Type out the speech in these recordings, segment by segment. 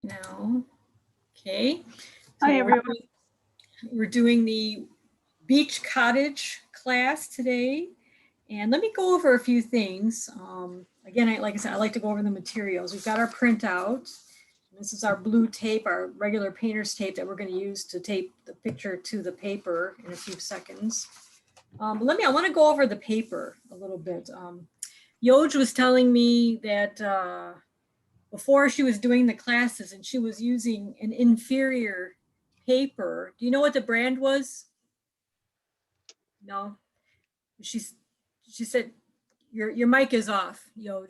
Now, okay. Hi, everyone. We're doing the beach cottage class today. And let me go over a few things. Again, like I said, I like to go over the materials. We've got our printout. This is our blue tape, our regular painter's tape that we're going to use to tape the picture to the paper in a few seconds. I want to go over the paper a little bit. Yoj was telling me that before she was doing the classes and she was using an inferior paper. Do you know what the brand was? No. She said your mic is off, Yoj.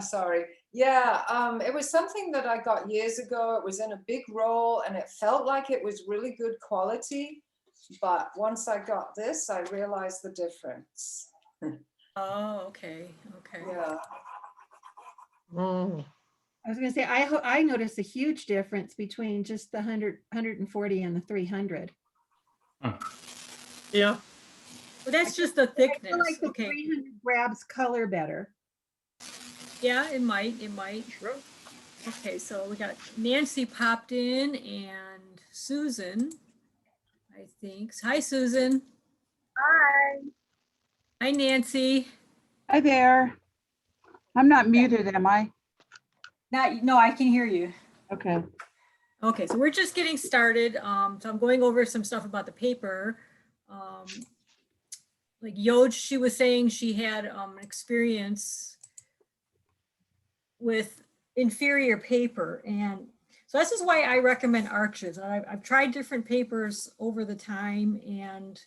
Sorry. Yeah, it was something that I got years ago. It was in a big roll and it felt like it was really good quality. But once I got this, I realized the difference. Oh, okay. Okay. Yeah. I was going to say, I noticed a huge difference between just the 140 and the 300. Yeah. Well, that's just the thickness. I feel like the 300 grabs color better. Yeah, it might. Sure. Okay, so we got Nancy popped in and Susan, I think. Hi, Susan. Hi. Hi, Nancy. Hi there. I'm not muted, am I? No, I can hear you. Okay. Okay, so we're just getting started. So I'm going over some stuff about the paper. Like Yoj, she was saying she had experience with inferior paper. And so this is why I recommend Arches. I've tried different papers over the time and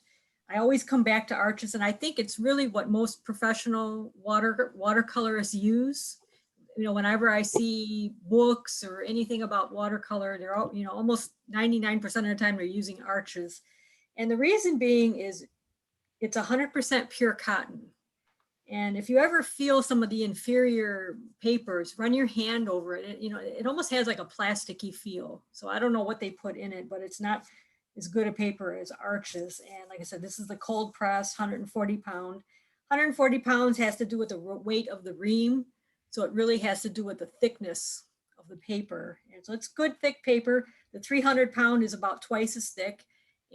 I always come back to Arches. And I think it's really what most professional watercolorists use. You know, whenever I see books or anything about watercolor, they're all, almost 99% of the time they're using Arches. And the reason being is it's 100% pure cotton. And if you ever feel some of the inferior papers, run your hand over it. It almost has like a plasticky feel. So I don't know what they put in it, but it's not as good a paper as Arches. And like I said, this is the cold press, 140 pound. 140 pounds has to do with the weight of the ream. So it really has to do with the thickness of the paper. And so it's good thick paper. The 300 pound is about twice as thick.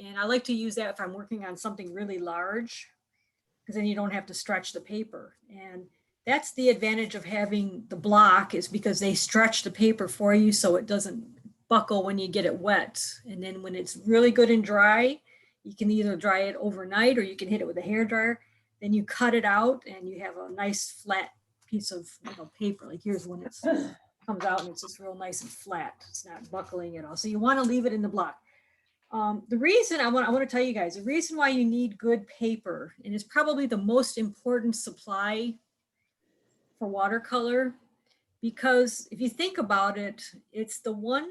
And I like to use that if I'm working on something really large, because then you don't have to stretch the paper. And that's the advantage of having the block, is because they stretch the paper for you so it doesn't buckle when you get it wet. And then when it's really good and dry, you can either dry it overnight or you can hit it with a hair dryer. Then you cut it out and you have a nice flat piece of paper. Like here's one that comes out and it's just real nice and flat. It's not buckling at all. So you want to leave it in the block. The reason I want to tell you guys, the reason why you need good paper, and it's probably the most important supply for watercolor, because if you think about it, it's the one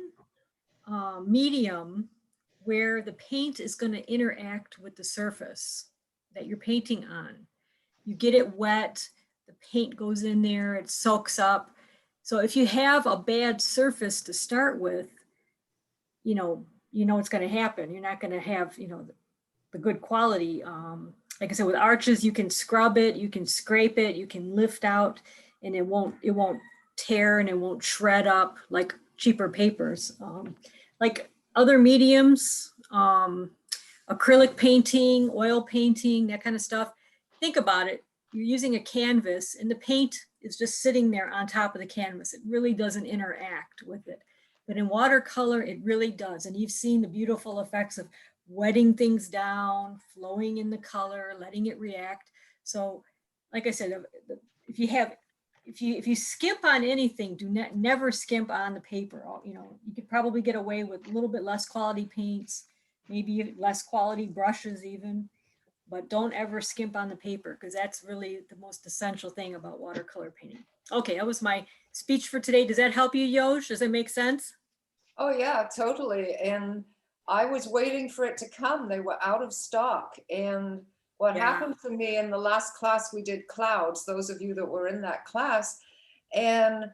medium where the paint is going to interact with the surface that you're painting on. You get it wet, the paint goes in there, it soaks up. So if you have a bad surface to start with, it's going to happen. You're not going to have, the good quality. Like I said, with Arches, you can scrub it, you can scrape it, you can lift out, and it won't tear and it won't shred up like cheaper papers. Like other mediums, acrylic painting, oil painting, that kind of stuff. Think about it. You're using a canvas and the paint is just sitting there on top of the canvas. It really doesn't interact with it. But in watercolor, it really does. And you've seen the beautiful effects of wetting things down, flowing in the color, letting it react. So like I said, if you skimp on anything, never skimp on the paper. You could probably get away with a little bit less quality paints, maybe less quality brushes even, but don't ever skimp on the paper, because that's really the most essential thing about watercolor painting. Okay, that was my speech for today. Does that help you, Yoj? Does that make sense? Oh yeah, totally. And I was waiting for it to come. They were out of stock. And what happened for me in the last class, we did clouds, those of you that were in that class, and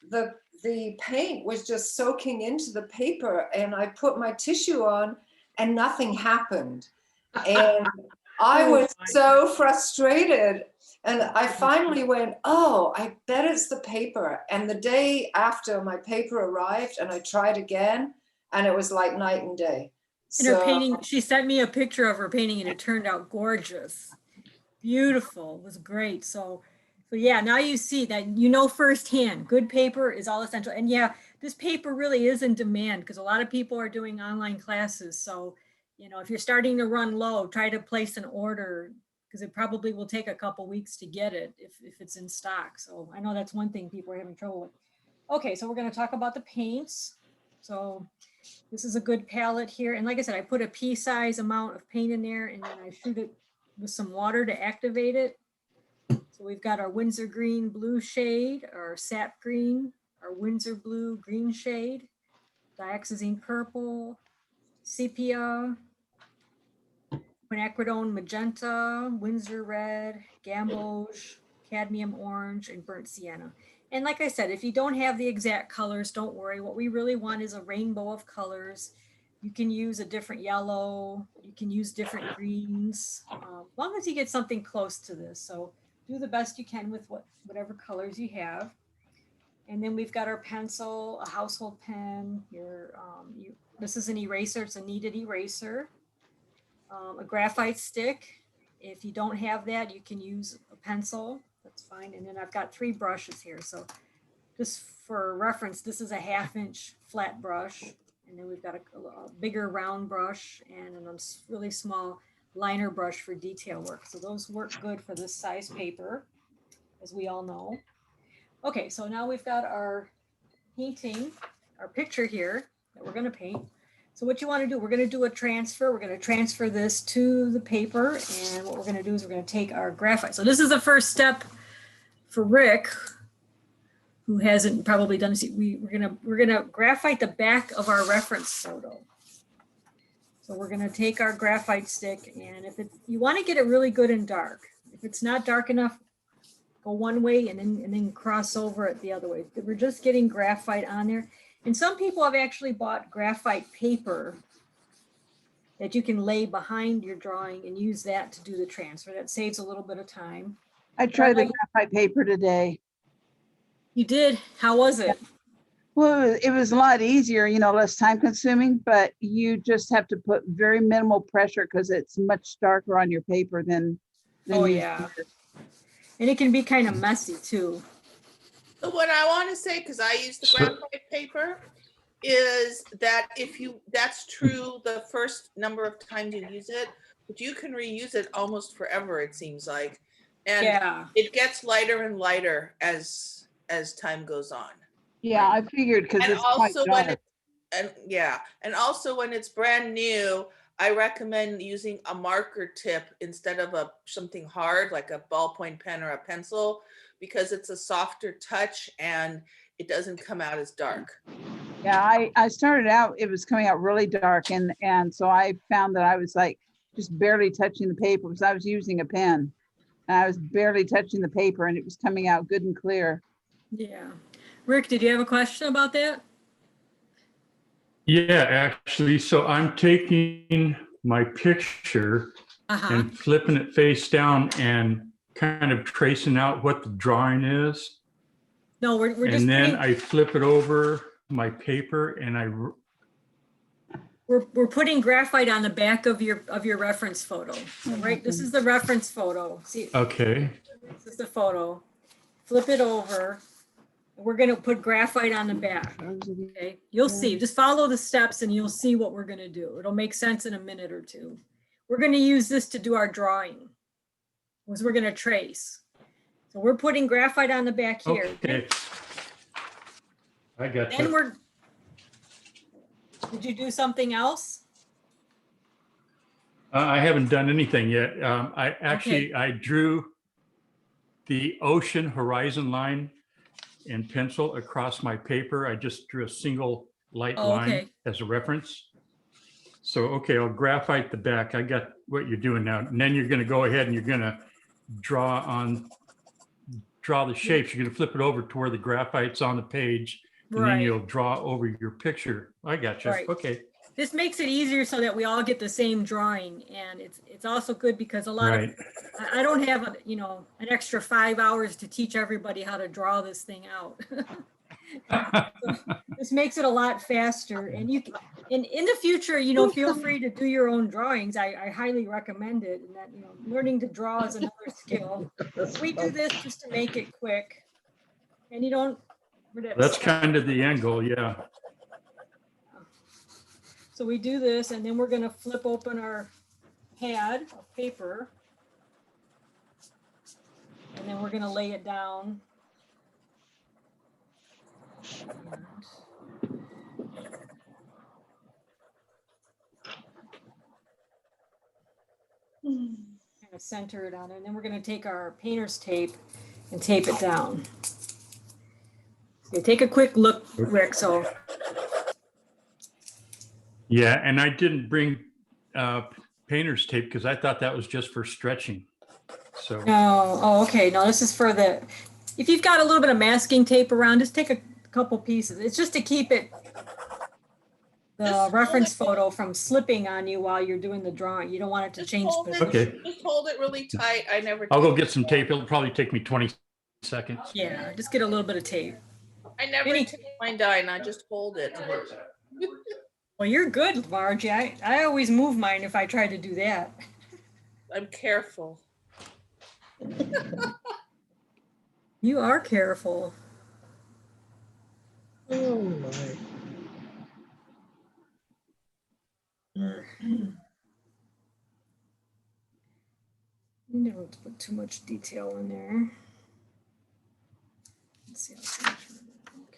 the paint was just soaking into the paper, and I put my tissue on and nothing happened. And I was so frustrated. And I finally went, oh, I bet it's the paper. And the day after, my paper arrived and I tried again, and it was like night and day. And her So painting, she sent me a picture of her painting and it turned out gorgeous. Beautiful, it was great. So yeah, now you see that, you know, firsthand, good paper is all essential. And yeah, this paper really is in demand because a lot of people are doing online classes. So, you know, if you're starting to run low, try to place an order because it probably will take a couple weeks to get it if it's in stock. So I know that's one thing people are having trouble with. Okay, so we're going to talk about the paints. So this is a good palette here. And like I said, I put a pea-size amount of paint in there and then I shoot it with some water to activate it. So we've got our Windsor green blue shade, our sap green, our Windsor blue green shade, dioxazine purple, sepia, quinacridone magenta, Windsor red, gamboge, cadmium orange, and burnt sienna. And like I said, if you don't have the exact colors, don't worry. What we really want is a rainbow of colors. You can use a different yellow, you can use different greens, as long as you get something close to this. So do the best you can with whatever colors you have. And then we've got our pencil, a household pen. This is an eraser, it's a kneaded eraser. A graphite stick. If you don't have that, you can use a pencil. That's fine. And then I've got 3 brushes here. So just for reference, this is a 1/2-inch flat brush. And then we've got a bigger round brush and a really small liner brush for detail work. So those work good for this size paper, as we all know. Okay, so now we've got our painting, our picture here that we're going to paint. So what you want to do, we're going to do a transfer. We're going to transfer this to the paper. And what we're going to do is we're going to take our graphite. So this is the first step for Rick, who hasn't probably done this. We're gonna graphite the back of our reference photo. So we're gonna take our graphite stick, and you want to get it really good and dark. If it's not dark enough, go one way and then cross over it the other way. We're just getting graphite on there. And some people have actually bought graphite paper that you can lay behind your drawing and use that to do the transfer. That saves a little bit of time. I tried the graphite paper today. You did? How was it? Well, it was a lot easier, less time consuming, but you just have to put very minimal pressure because it's much darker on your paper than Oh, you- yeah. And it can be kind of messy too. So what I want to say, because I use the graphite paper, is that that's true the first number of times you use it, but you can reuse it almost forever, it seems like. And Yeah. it gets lighter and lighter as time goes on. Yeah, I figured because And it's quite also when dark. and also when it's brand new, I recommend using a marker tip instead of something hard like a ballpoint pen or a pencil, because it's a softer touch and it doesn't come out as dark. Yeah, I started out, it was coming out really dark, and so I found that I was like just barely touching the paper because I was using a pen. And I was barely touching the paper and it was coming out good and clear. Yeah. Rick, did you have a question about that? Yeah, actually, so I'm taking my picture Uh-huh. and flipping it face down and kind of tracing out what the drawing is. No, we're just And then putting, I flip it over my paper and we're putting graphite on the back of your reference photo. So, right, this is the reference photo. See, okay, this is the photo. Flip it over. We're going to put graphite on the back. Okay, you'll see. Just follow the steps and you'll see what we're going to do. It'll make sense in a minute or two. We're going to use this to do our drawing, because we're going to trace. So we're putting graphite on the back here. okay. I got Then you. did you do something else? I haven't done anything yet. I drew the ocean horizon line in pencil across my paper. I just drew a single light line Okay. as a reference. So, okay, I'll graphite the back. I got what you're doing now. And then you're going to go ahead and you're going to draw the shapes. You're going to flip it over to where the graphite's on the page. And then Right. you'll draw over your picture. I got you. Right. Okay. this makes it easier so that we all get the same drawing. And it's also good because a lot of, Right. I don't have, an extra 5 hours to teach everybody how to draw this thing out. This makes it a lot faster, and in the future, feel free to do your own drawings. I highly recommend it, and that, learning to draw is another skill. We do this just to make it quick, and you don't. That's kind of the end goal, yeah. So we do this, and then we're gonna flip open our pad of paper, and then we're gonna lay it down. Kind of center it on it, and then we're going to take our painter's tape and tape it down. So take a quick look, Rick. So Yeah, and I didn't bring painter's tape because I thought that was just for stretching. So no, oh, okay. No, this is for the. If you've got a little bit of masking tape around, just take a couple pieces. It's just to keep it. The reference photo from slipping on you while you're doing the drawing. You don't want it to change position. Okay. Just hold it really tight. I never. I'll go get some tape. It'll probably take me 20 seconds. Yeah, just get a little bit of tape. I never take mine down. I just hold it. Well, you're good, Margie. I always move mine if I try to do that. I'm careful. You are careful. Oh my. You don't have to put too much detail in there. Let's see. Okay.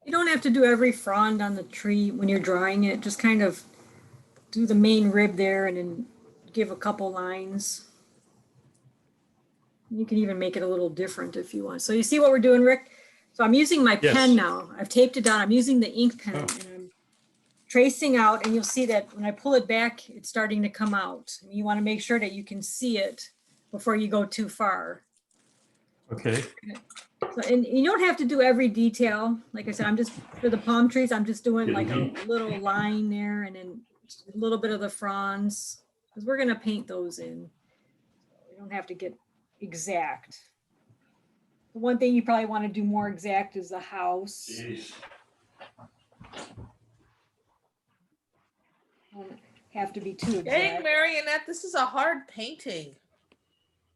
You don't have to do every frond on the tree when you're drawing it. Just kind of do the main rib there and then give a couple lines. You can even make it a little different if you want. So you see what we're doing, Rick? So I'm using my Yes. pen now. I've taped it down. I'm using the ink pen Oh. and I'm tracing out, and you'll see that when I pull it back, it's starting to come out. You want to make sure that you can see it before you go too far. Okay. So, and you don't have to do every detail. Like I said, I'm just, for the palm trees, I'm just doing like a little line there and then a little bit of the fronds, because we're going to paint those in. You don't have to get exact. The one thing you probably want to do more exact is the house. Jeez. Don't have to be too Dang, exact. Marionette, this is a hard painting.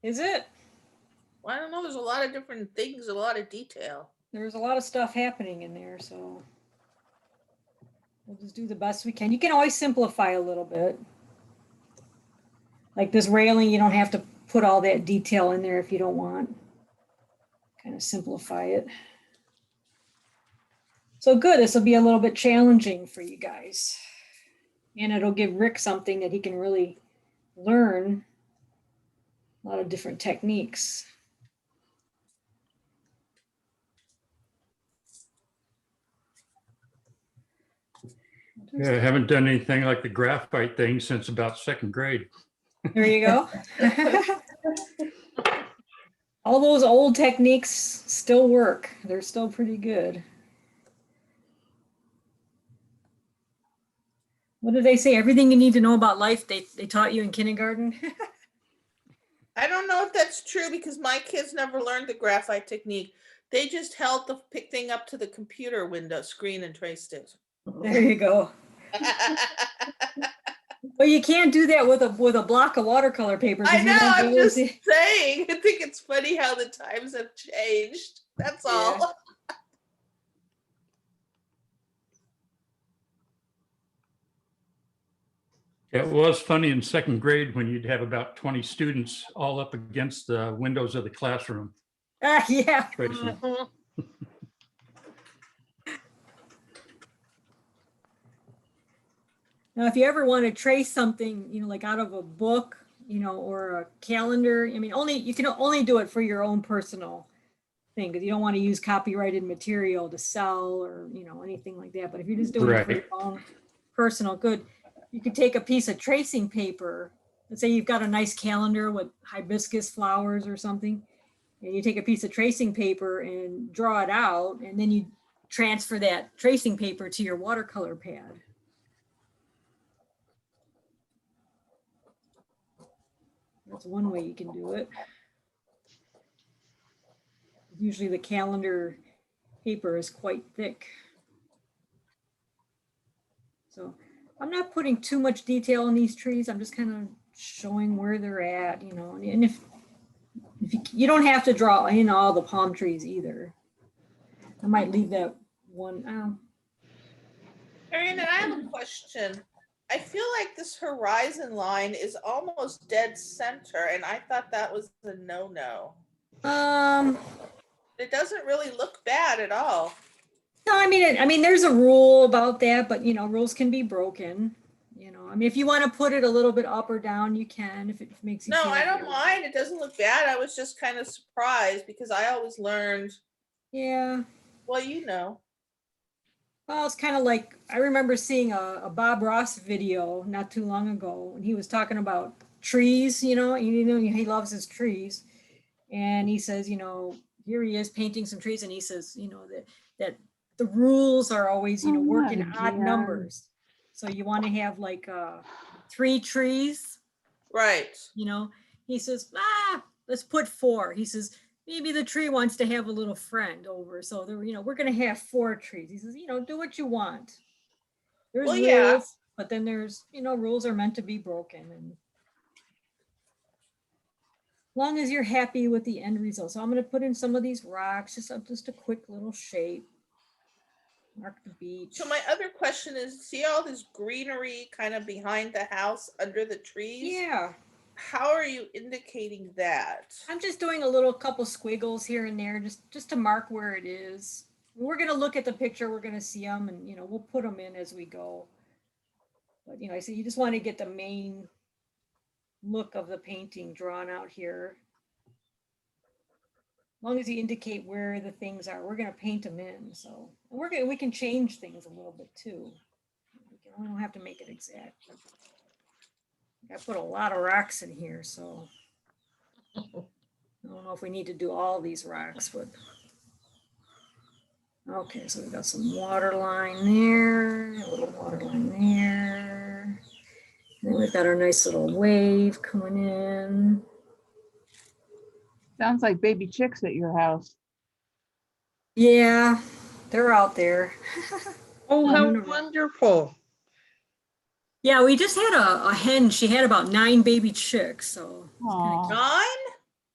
Is it? Well, I don't know. There's a lot of different things, a lot of detail. There's a lot of stuff happening in there, so we'll just do the best we can. You can always simplify a little bit. Like this railing, you don't have to put all that detail in there if you don't want. Kind of simplify it. So good, this will be a little bit challenging for you guys. And it'll give Rick something that he can really learn. A lot of different techniques. Yeah, I haven't done anything like the graphite thing since about second grade. There you go. All those old techniques still work. They're still pretty good. What did they say? Everything you need to know about life, they taught you in kindergarten? I don't know if that's true because my kids never learned the graphite technique. They just held the thing up to the computer window screen and traced it. There you go. Well, you can't do that with a block of watercolor paper. 'cause I you know, won't be I'm able to just see- saying. I think it's funny how the times have changed. That's all. It was funny in second grade when you'd have about 20 students all up against the windows of the classroom Yeah. tracing. Now, if you ever want to trace something, like out of a book, or a calendar, I mean, you can only do it for your own personal thing, because you don't want to use copyrighted material to sell or, anything like that. But if you're just doing it for your Right. own personal good, you could take a piece of tracing paper. Let's say you've got a nice calendar with hibiscus flowers or something. And you take a piece of tracing paper and draw it out, and then you transfer that tracing paper to your watercolor pad. That's one way you can do it. Usually the calendar paper is quite thick. So I'm not putting too much detail in these trees. I'm just kind of showing where they're at, you know, and if you don't have to draw in all the palm trees either. I might leave that one out. Marion, I have a question. I feel like this horizon line is almost dead center, and I thought that was a no-no. It doesn't really look bad at all. No, I mean, there's a rule about that, but you know, rules can be broken. You know, I mean, if you want to put it a little bit up or down, you can, if it makes you No, feel I don't better. mind. It doesn't look bad. I was just kind of surprised because I always learned, Yeah. well, you know. Well, it's kind of like, I remember seeing a Bob Ross video not too long ago, and he was talking about trees, you know, he loves his trees. And he says, you know, here he is painting some trees, and he says, you know, that the rules are always, you know, Oh, working not odd again. numbers. So you want to have like 3 trees, Right. you know. He says, let's put 4. He says, maybe the tree wants to have a little friend over. So there, you know, we're going to have 4 trees. He says, you know, do what you want. There's Well, rules, yeah. but then there's, you know, rules are meant to be broken. And long as you're happy with the end result. So I'm going to put in some of these rocks, just a quick little shape. Mark the beach. So my other question is, see all this greenery kind of behind the house under the trees? Yeah. How are you indicating that? I'm just doing a little couple squiggles here and there, just to mark where it is. We're going to look at the picture, we're going to see them, and you know, we'll put them in as we go. But you know, I say you just want to get the main look of the painting drawn out here. As long as you indicate where the things are, we're going to paint them in. So we can change things a little bit too. We don't have to make it exact. I put a lot of rocks in here, so I don't know if we need to do all these rocks, but okay, so we've got some water line there, a little water line there. And then we've got our nice little wave coming in. Sounds like baby chicks at your house. Yeah, they're out there. Oh, how Wonderful. wonderful. Yeah, we just had a hen. She had about 9 baby chicks, so it's kinda Aw. cute. 9?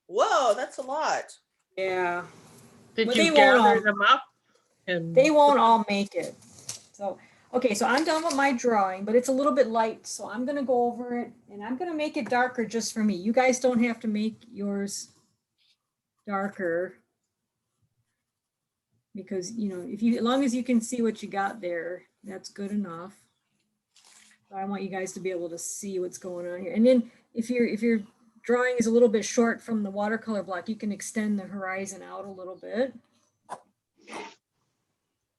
Whoa, that's a lot. Yeah, Did Well, you they won't gather all- them up? And they won't all make it. So, okay, so I'm done with my drawing, but it's a little bit light, so I'm gonna go over it and I'm gonna make it darker just for me. You guys don't have to make yours darker. Because, you know, as long as you can see what you got there, that's good enough. So I want you guys to be able to see what's going on here. And then if your drawing is a little bit short from the watercolor block, you can extend the horizon out a little bit.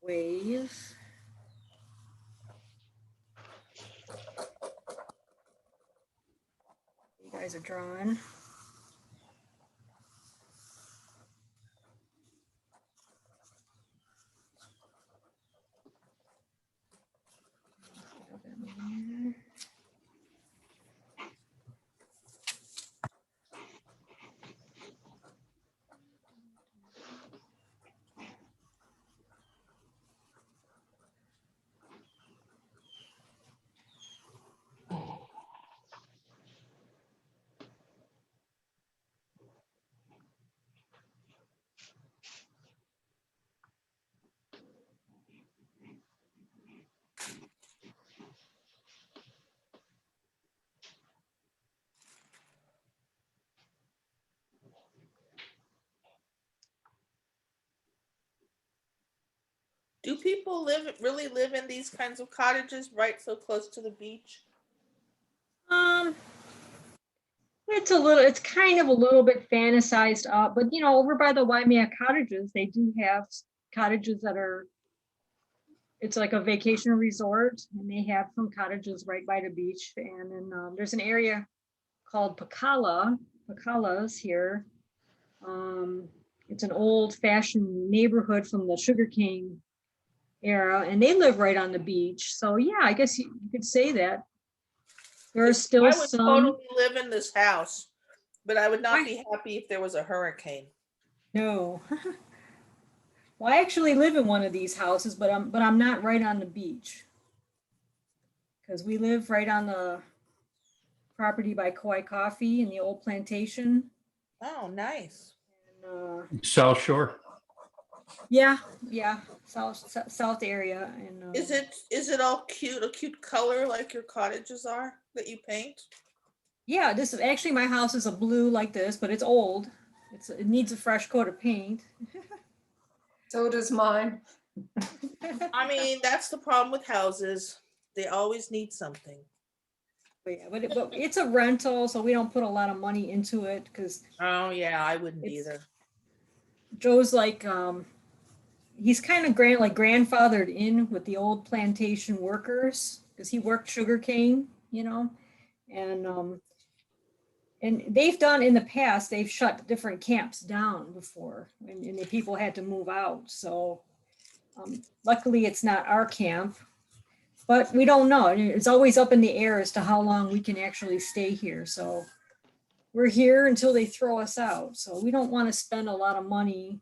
Wave. You guys are drawing. Do people really live in these kinds of cottages right so close to the beach? It's kind of a little bit fantasized up, but you know, over by the Waimea cottages, they do have cottages that are it's like a vacation resort, and they have some cottages right by the beach. And then there's an area called Pacala's here. It's an old fashioned neighborhood from the sugarcane era, and they live right on the beach. So yeah, I guess you could say that. There are still I would some. totally live in this house, but I would not Why? be happy if there was a hurricane. No. Well, I actually live in one of these houses, but I'm not right on the beach. Because we live right on the property by Kauai Coffee in the old plantation. Oh, nice. And, South Shore. yeah, south area. And Is it all cute, a cute color like your cottages are that you paint? yeah, this is actually, my house is a blue like this, but it's old. It needs a fresh coat of paint. So does mine. I mean, that's the problem with houses. They always need something. But yeah, but it's a rental, so we don't put a lot of money into it because Oh, yeah, I wouldn't It's- either. Joe's like he's kind of grandfathered in with the old plantation workers because he worked sugarcane, and they've done in the past, they've shut different camps down before, and the people had to move out. So luckily it's not our camp, but we don't know. It's always up in the air as to how long we can actually stay here. So we're here until they throw us out. So we don't want to spend a lot of money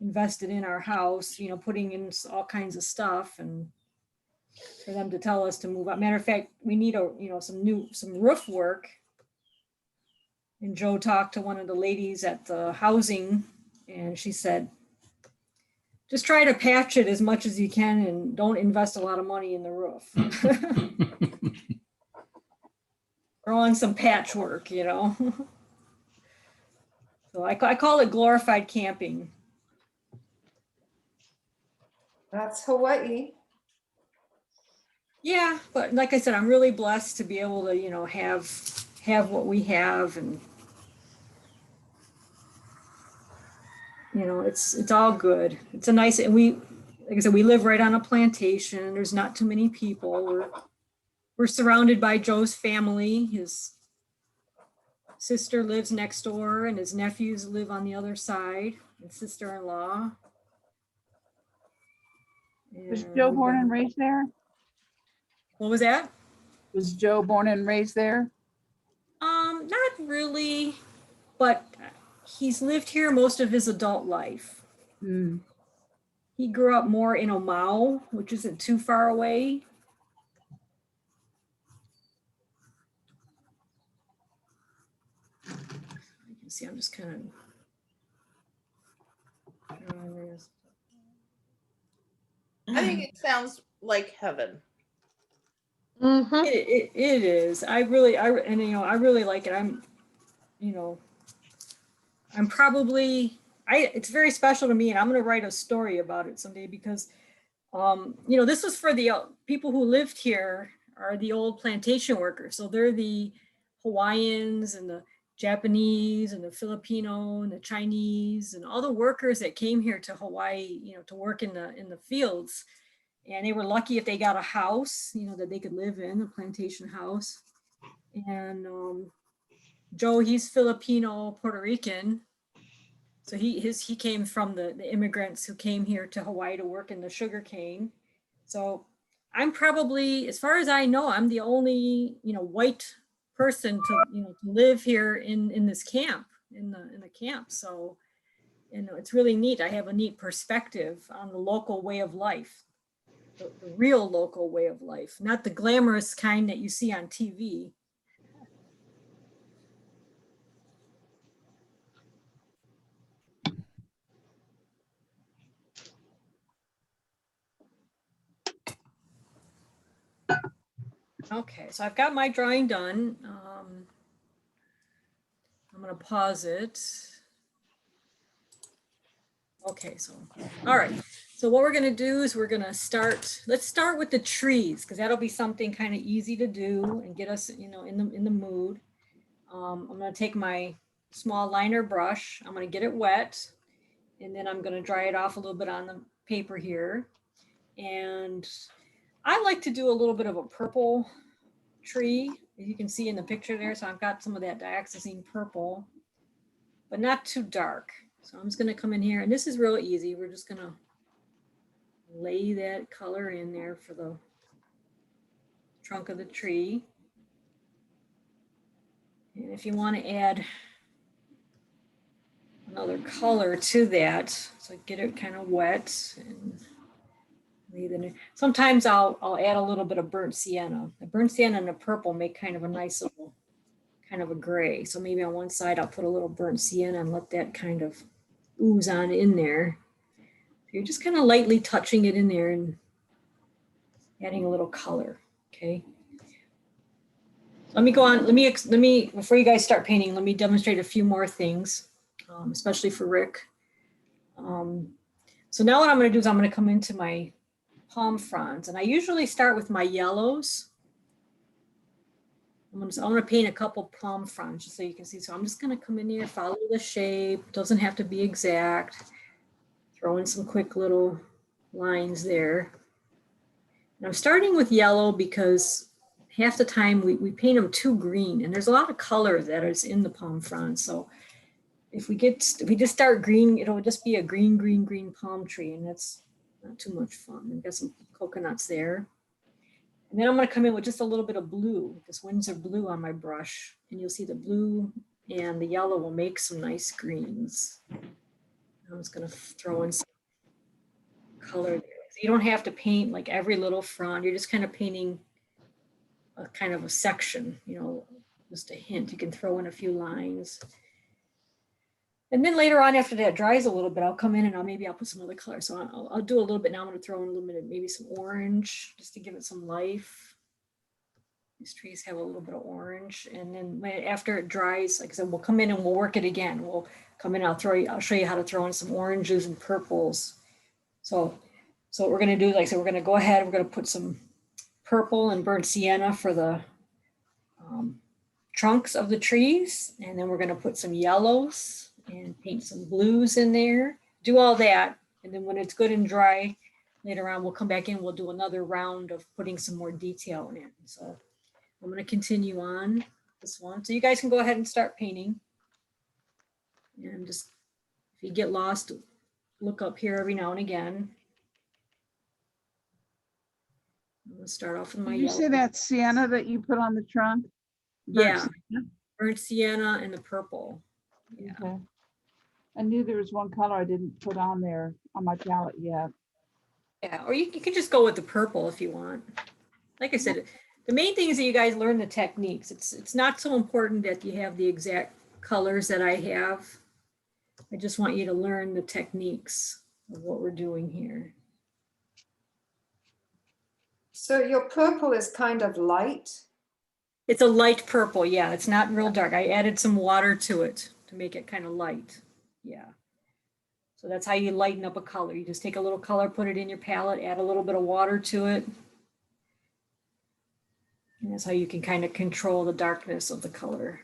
invested in our house, putting in all kinds of stuff and for them to tell us to move out. Matter of fact, we need some roof work. And Joe talked to one of the ladies at the housing, and she said, just try to patch it as much as you can and don't invest a lot of money in the roof. Throw on some patchwork, So I call it glorified camping. That's Hawaii. Yeah, but like I said, I'm really blessed to be able to, have what we have, and it's all good. It's a nice, and like I said, we live right on a plantation. There's not too many people. We're surrounded by Joe's family. His sister lives next door, and his nephews live on the other side, and sister-in-law. Was Joe born and raised there? What was that? Was Joe born and raised there? Not really, but he's lived here most of his adult life. Hmm. He grew up more in Omau, which isn't too far away. You can see, I'm just kind of. I think it sounds like heaven. Mhm. It is. I really like it. I'm probably, it's very special to me, and I'm going to write a story about it someday because, this was for the people who lived here are the old plantation workers. So they're the Hawaiians and the Japanese and the Filipino and the Chinese and all the workers that came here to Hawaii, to work in the fields. And they were lucky if they got a house, that they could live in, a plantation house. And Joe, he's Filipino, Puerto Rican. So he came from the immigrants who came here to Hawaii to work in the sugar cane. So I'm probably, as far as I know, I'm the only, white person to live here in this camp, in the camp. So, it's really neat. I have a neat perspective on the local way of life. The real local way of life, not the glamorous kind that you see on TV. Okay, so I've got my drawing done. I'm going to pause it. Okay, so, all right. So what we're going to do is let's start with the trees, because that'll be something kind of easy to do and get us, in the mood. I'm going to take my small liner brush. I'm going to get it wet, and then I'm going to dry it off a little bit on the paper here. And I like to do a little bit of a purple tree, as you can see in the picture there. So I've got some of that dioxazine purple, but not too dark. So I'm just gonna come in here, and this is real easy. We're just gonna lay that color in there for the trunk of the tree. And if you want to add another color to that, so get it kind of wet and leave it in. Sometimes I'll add a little bit of burnt sienna. The burnt sienna and the purple make kind of a nice little kind of a gray. So maybe on one side I'll put a little burnt sienna and let that kind of ooze on in there. You're just kind of lightly touching it in there and adding a little color. Okay. Let me go on. Let me before you guys start painting, let me demonstrate a few more things, especially for Rick. So now what I'm going to do is I'm going to come into my palm fronds, and I usually start with my yellows. I'm going to paint a couple palm fronds just so you can see. So I'm just going to come in here, follow the shape. Doesn't have to be exact. Throw in some quick little lines there. And I'm starting with yellow because half the time we paint them too green, and there's a lot of color that is in the palm frond. So if we just start green, it'll just be a green palm tree, and that's not too much fun. I've got some coconuts there. And then I'm going to come in with just a little bit of blue, this Windsor blue on my brush, and you'll see the blue and the yellow will make some nice greens. I'm just going to throw in some color there. So you don't have to paint like every little frond. You're just kind of painting a kind of a section, you know, just a hint. You can throw in a few lines. And then later on, after that dries a little bit, I'll come in and I'll put some other color. So I'll do a little bit now. I'm going to throw in a little bit of maybe some orange just to give it some life. These trees have a little bit of orange. And then after it dries, like I said, we'll come in and we'll work it again. We'll come in, I'll show you how to throw in some oranges and purples. So what we're going to do, like I said, we're going to go ahead, we're going to put some purple and burnt sienna for the trunks of the trees. And then we're going to put some yellows and paint some blues in there. Do all that. And then when it's good and dry, later on, we'll come back in, we'll do another round of putting some more detail in. So I'm going to continue on this one. So you guys can go ahead and start painting. And just, if you get lost, look up here every now and again. I'm going to start off with my Did you yellow. say that sienna that you put on the trunk? Burnt Yeah, sienna? burnt sienna and the purple. Yeah. Okay. I knew there was one color I didn't put on there on my palette yet. Yeah, or you can just go with the purple if you want. Like I said, the main thing is that you guys learn the techniques. It's not so important that you have the exact colors that I have. I just want you to learn the techniques of what we're doing here. So your purple is kind of light. It's a light purple, yeah. It's not real dark. I added some water to it to make it kind of light. Yeah. So that's how you lighten up a color. You just take a little color, put it in your palette, add a little bit of water to it. And that's how you can kind of control the darkness of the color.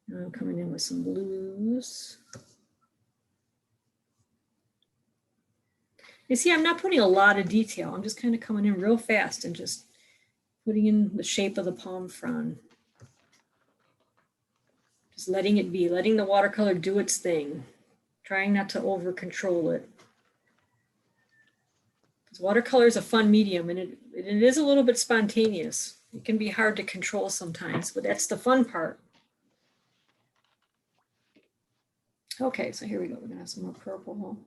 Now I'm coming in with some blues. You see, I'm not putting a lot of detail. I'm just kind of coming in real fast and just putting in the shape of the palm frond. Just letting it be, letting the watercolor do its thing. Trying not to over control it. Because watercolor is a fun medium and it is a little bit spontaneous. It can be hard to control sometimes, but that's the fun part. Okay, so here we go. We're gonna have some more purple.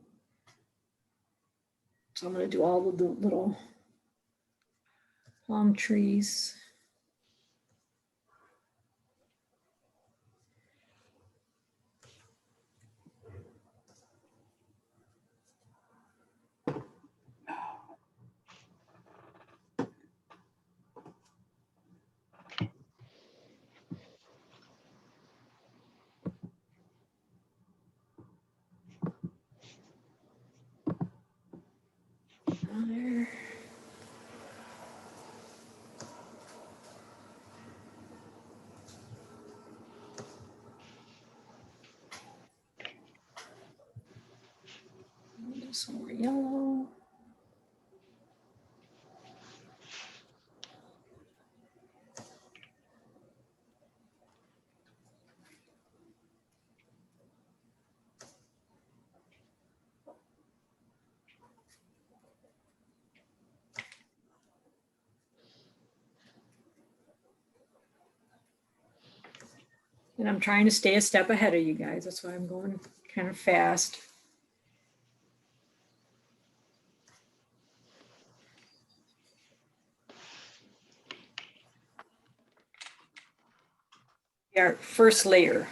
So I'm gonna do all of the little palm trees. There. Do some more yellow. And I'm trying to stay a step ahead of you guys. That's why I'm going kind of fast. Our first layer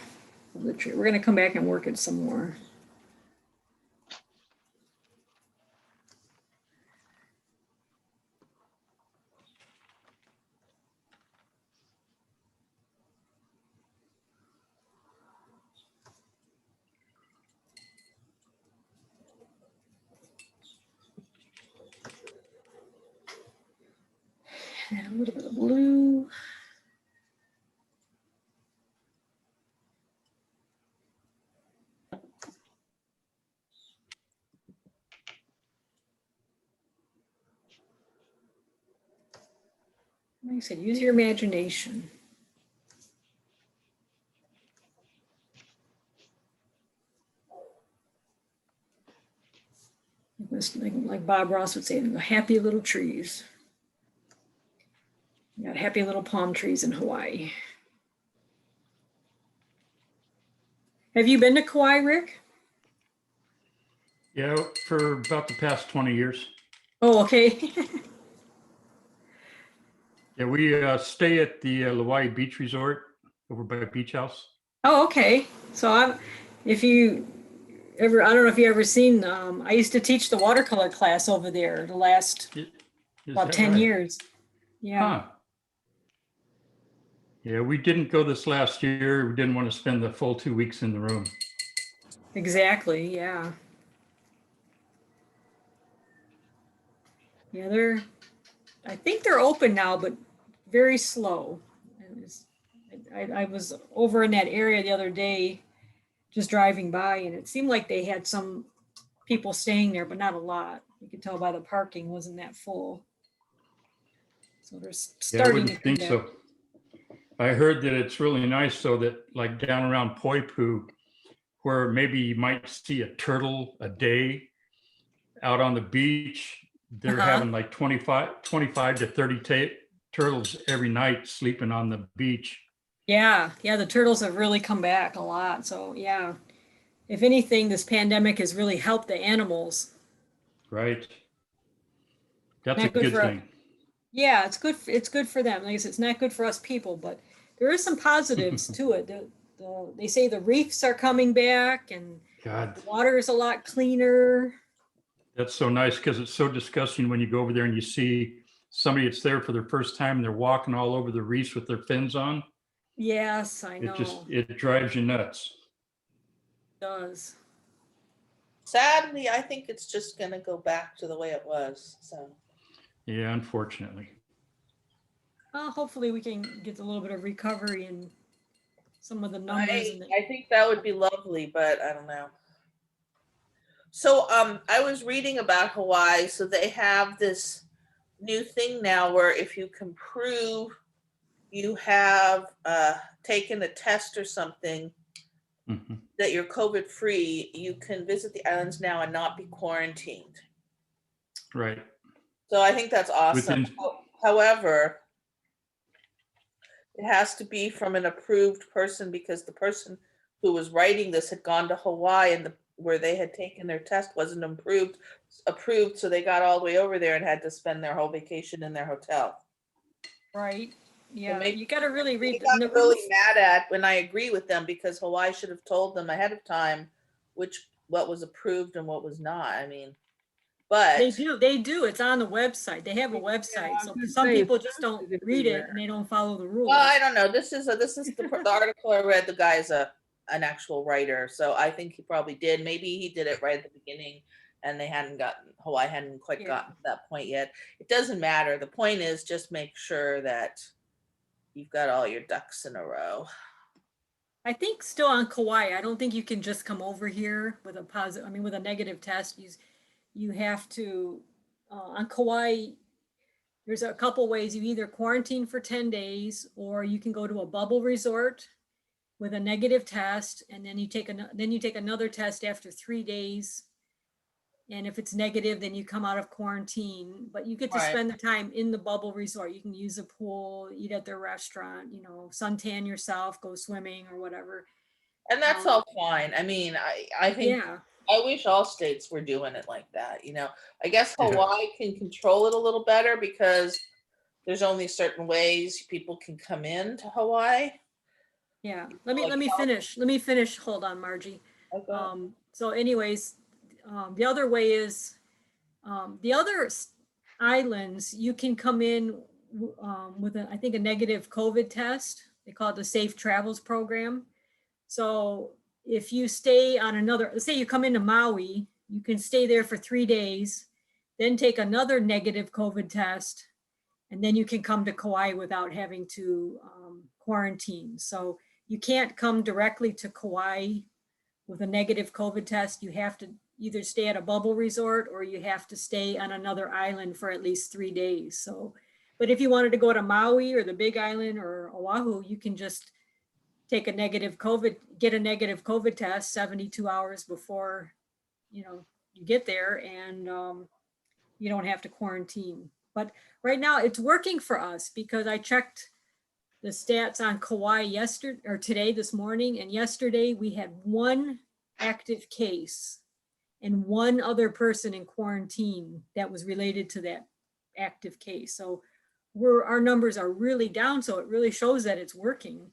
of the tree. We're going to come back and work it some more. And a little bit of blue. Like I said, use your imagination. Like Bob Ross would say, happy little trees. You got happy little palm trees in Hawaii. Have you been to Kauai, Rick? Yeah, for about the past 20 years. Oh, okay. Yeah, we stay at the Lauai Beach Resort over by Beach House. Oh, okay. So if you ever, I don't know if you ever seen, I used to teach the watercolor class over there the last Is about that 10 right? years. Yeah. Huh. Yeah, we didn't go this last year. We didn't want to spend the full 2 weeks in the room. Exactly. Yeah. Yeah, I think they're open now, but very slow. I was over in that area the other day, just driving by, and it seemed like they had some people staying there, but not a lot. You could tell by the parking wasn't that full. So they're Yeah, I starting to wouldn't come think back. so. I heard that it's really nice so that like down around Poipu, where maybe you might see a turtle a day out on the beach, they're Uh-huh. having like 25 to 30 turtles every night sleeping on the beach. Yeah, the turtles have really come back a lot. So yeah, if anything, this pandemic has really helped the animals. Right. That's a Not good good for thing. Yeah, it's good. It's good for them. Like I said, it's not good for us people, but there is some positives to it. They say the reefs are coming back, and God, the water is a lot cleaner. that's so nice because it's so disgusting when you go over there and you see somebody that's there for their first time and they're walking all over the reefs with their fins on. Yes, I know. It drives you nuts. It does. Sadly, I think it's just going to go back to the way it was. So Yeah, unfortunately. Hopefully, we can get a little bit of recovery in some of the numbers. I think that would be lovely, but I don't know. So I was reading about Hawaii. So they have this new thing now where if you can prove you have taken a test or something Mhm. that you're COVID free, you can visit the islands now and not be quarantined. Right. So I think that's awesome. However, it has to be from an approved person because the person who was writing this had gone to Hawaii and where they had taken their test wasn't approved. So they got all the way over there and had to spend their whole vacation in their hotel. Right. Yeah, maybe you got to really They read got really mad at when I agree with them because Hawaii should have told them ahead of time what was approved and what was not. I mean, but They do. It's on the website. They have a Yeah, website. I was So gonna some say, it's people just don't posted read it everywhere. and they don't follow the rules. well, I don't know. This is the article I read. The guy's an actual writer, so I think he probably did. Maybe he did it right at the beginning, and Hawaii hadn't quite gotten to that point yet. It doesn't matter. The point is just make sure that you've got all your ducks in a row. I think still on Kauai, I don't think you can just come over here with with a negative test. You have to, on Kauai, there's a couple ways. You either quarantine for 10 days or you can go to a bubble resort with a negative test, and then you take another test after 3 days And if it's negative, then you come out of quarantine, but you get to Right. spend the time in the bubble resort. You can use a pool, eat at their restaurant, suntan yourself, go swimming or whatever. And that's all fine. I mean, I think Yeah, I wish all states were doing it like that, I guess Yeah. Hawaii can control it a little better because there's only certain ways people can come into Hawaii. yeah. Like Let me finish. Let me finish. Hold on, Margie. Okay. So anyways, the other way is, the other islands, you can come in with I think a negative COVID test. They call it the Safe Travels Program. So if you stay on another, let's say you come into Maui, you can stay there for 3 days, then take another negative COVID test, and then you can come to Kauai without having to quarantine. So you can't come directly to Kauai with a negative COVID test. You have to either stay at a bubble resort or you have to stay on another island for at least 3 days. So, but if you wanted to go to Maui or the Big Island or Oahu, you can just take a negative COVID, get a negative COVID test 72 hours before, you get there, and you don't have to quarantine. But right now it's working for us because I checked the stats on Kauai yesterday or today, this morning, and yesterday we had one active case and one other person in quarantine that was related to that active case. So our numbers are really down. So it really shows that it's working.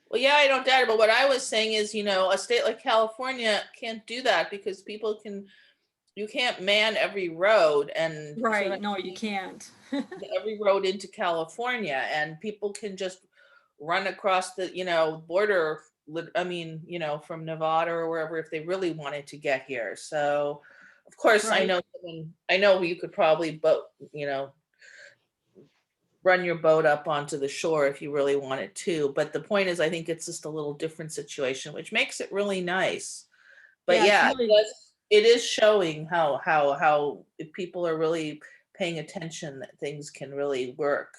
Well, yeah, I don't doubt it. But what I was saying is, a state like California can't do that because you can't man every road and Right. No, you can't. every road into California, and people can just run across the, border. I mean, from Nevada or wherever if they really wanted to get here. So, of course, Right. I know you could probably run your boat up onto the shore if you really wanted to. But the point is, I think it's just a little different situation, which makes it really nice. But Yeah, it's yeah, really- it is showing how if people are really paying attention that things can really work.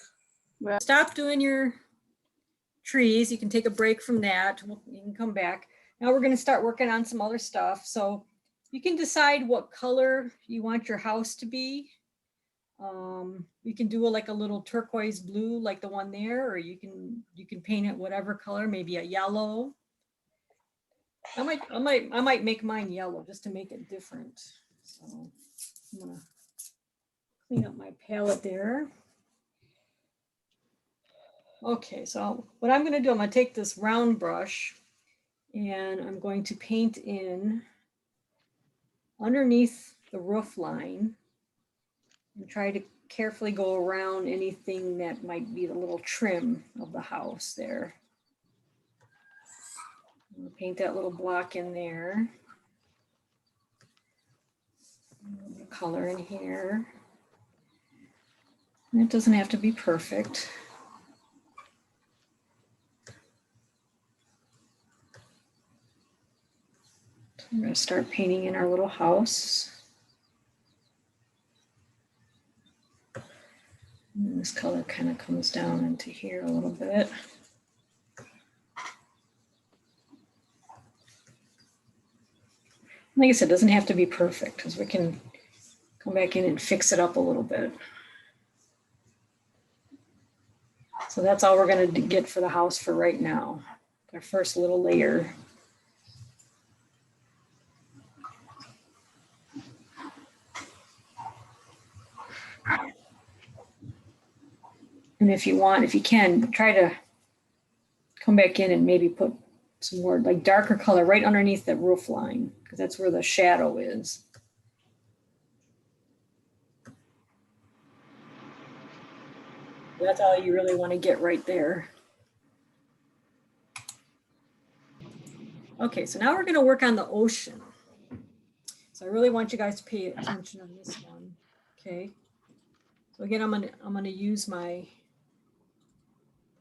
Stop doing your trees. You can take a break from that. You can come back. Now we're going to start working on some other stuff. So you can decide what color you want your house to be. You can do like a little turquoise blue like the one there, or you can paint it whatever color, maybe a yellow. I might make mine yellow just to make it different. So I'm gonna clean up my palette there. Okay, so what I'm gonna do, I'm gonna take this round brush and I'm going to paint in underneath the roof line and try to carefully go around anything that might be the little trim of the house there. I'm gonna paint that little block in there. Color in here. And it doesn't have to be perfect. So I'm going to start painting in our little house. And this color kind of comes down into here a little bit. Like I said, it doesn't have to be perfect because we can come back in and fix it up a little bit. So that's all we're going to get for the house for right now. Our first little layer. And if you can, try to come back in and maybe put some more like darker color right underneath the roof line, because that's where the shadow is. That's all you really want to get right there. Okay, so now we're going to work on the ocean. So I really want you guys to pay attention on this one. Okay. So again, I'm gonna use my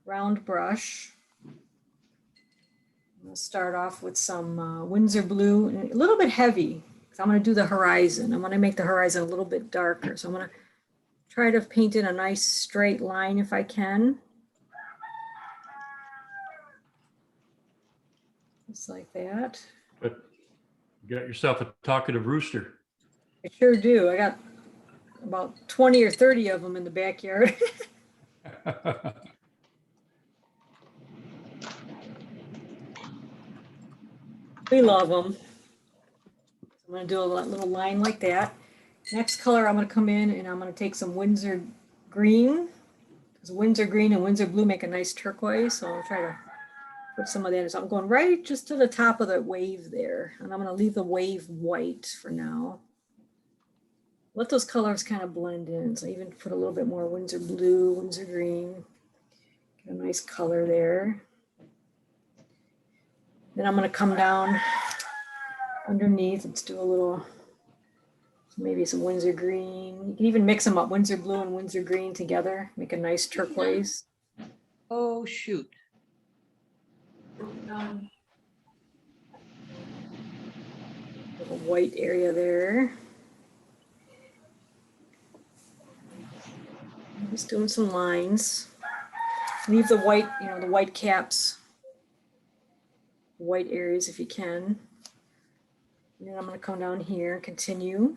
round brush. I'm gonna start off with some Winsor blue, and a little bit heavy, because I'm gonna do the horizon. I'm gonna make the horizon a little bit darker. So I'm gonna try to paint in a nice straight line if I can. Just like that. But you got yourself a talkative rooster. I sure do. I got about 20 or 30 of them in the backyard. We love them. I'm gonna do a little line like that. Next color, I'm gonna come in and I'm gonna take some Windsor green. Because Windsor green and Windsor blue make a nice turquoise, so I'll try to put some of that in. So I'm going right just to the top of the wave there. And I'm gonna leave the wave white for now. Let those colors kind of blend in. So I even put a little bit more Windsor blue, Windsor green. Get a nice color there. Then I'm gonna come down underneath. Let's do a little, maybe some Windsor green. You can even mix them up, Windsor blue and Windsor green together. Make a nice turquoise. Oh, shoot. Little white area there. I'm just doing some lines. Leave the white, the white caps, white areas if you can. And then I'm going to come down here and continue.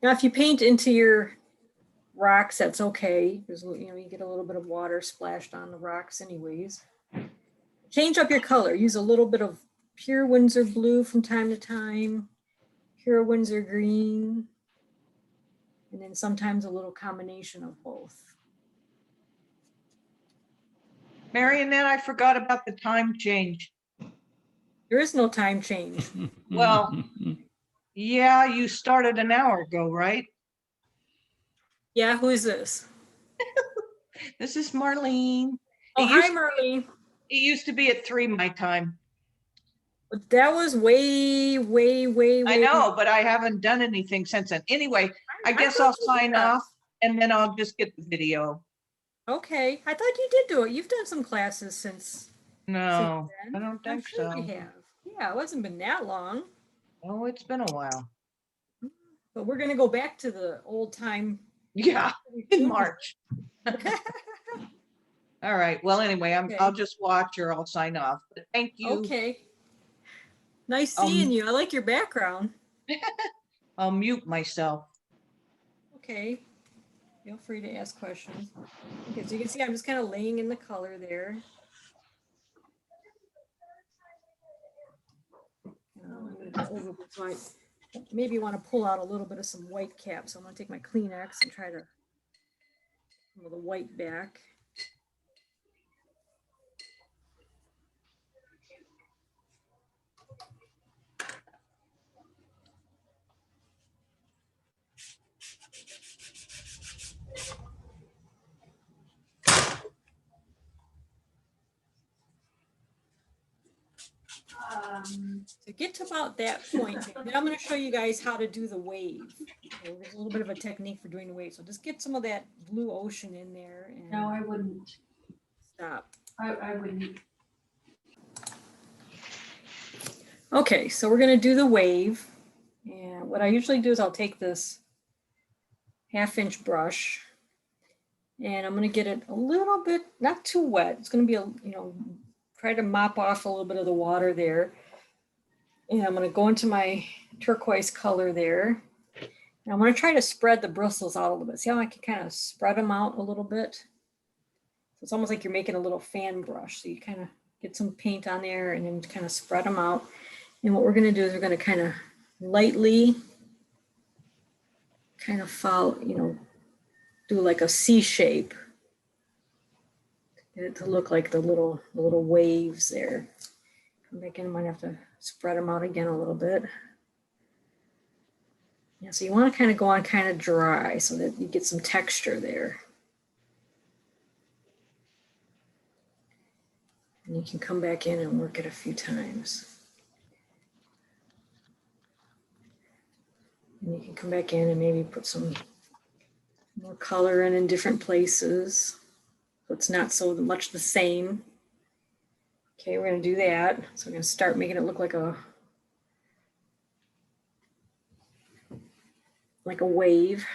Now, if you paint into your rocks, that's okay. Because, you get a little bit of water splashed on the rocks anyways. Change up your color. Use a little bit of pure Windsor blue from time to time, pure Windsor green, and then sometimes a little combination of both. Marionette, I forgot about the time change. There is no time change. Well, yeah, you started an hour ago, right? Yeah, who is this? This is Marlene. Oh, It hi, used- Marlene. It used to be at 3 my time. But that was way, way, way, way. I know, but I haven't done anything since then. Anyway, I guess thought I'll you sign did. off and then I'll just get the video. Okay, I thought you did do it. You've done some classes since. No, since I then. don't I'm think sure so. you have. Yeah, it hasn't been that long. Oh, it's been a while. But we're gonna go back to the old time. Yeah, in March. All right. Well, anyway, Okay. I'll just watch or I'll sign off. But thank you. Okay. Nice seeing you. I like your background. I'll mute myself. Okay. Feel free to ask questions. Okay, so you can see I'm just kind of laying in the color there. I'm gonna go over it, so I maybe want to pull out a little bit of some white cap. So I'm going to take my Kleenex and try to pull the white back. To get to about that point, then I'm going to show you guys how to do the wave. Okay, there's a little bit of a technique for doing the wave. So just get some of that blue ocean in there and No, I wouldn't. stop. I wouldn't. Okay, so we're going to do the wave. And what I usually do is I'll take this 1/2-inch brush and I'm going to get it a little bit, not too wet. It's going to be, try to mop off a little bit of the water there. And I'm going to go into my turquoise color there. And I'm going to try to spread the bristles out a little bit. See how I can kind of spread them out a little bit? So it's almost like you're making a little fan brush. So you kind of get some paint on there and then kind of spread them out. And what we're going to do is we're going to kind of lightly kind of follow, do like a C shape. Get it to look like the little waves there. Come back in, might have to spread them out again a little bit. Yeah, so you want to kind of go on kind of dry so that you get some texture there. And you can come back in and work it a few times. And you can come back in and maybe put some more color in different places. So it's not so much the same. Okay, we're going to do that. So we're going to start making it look like a wave.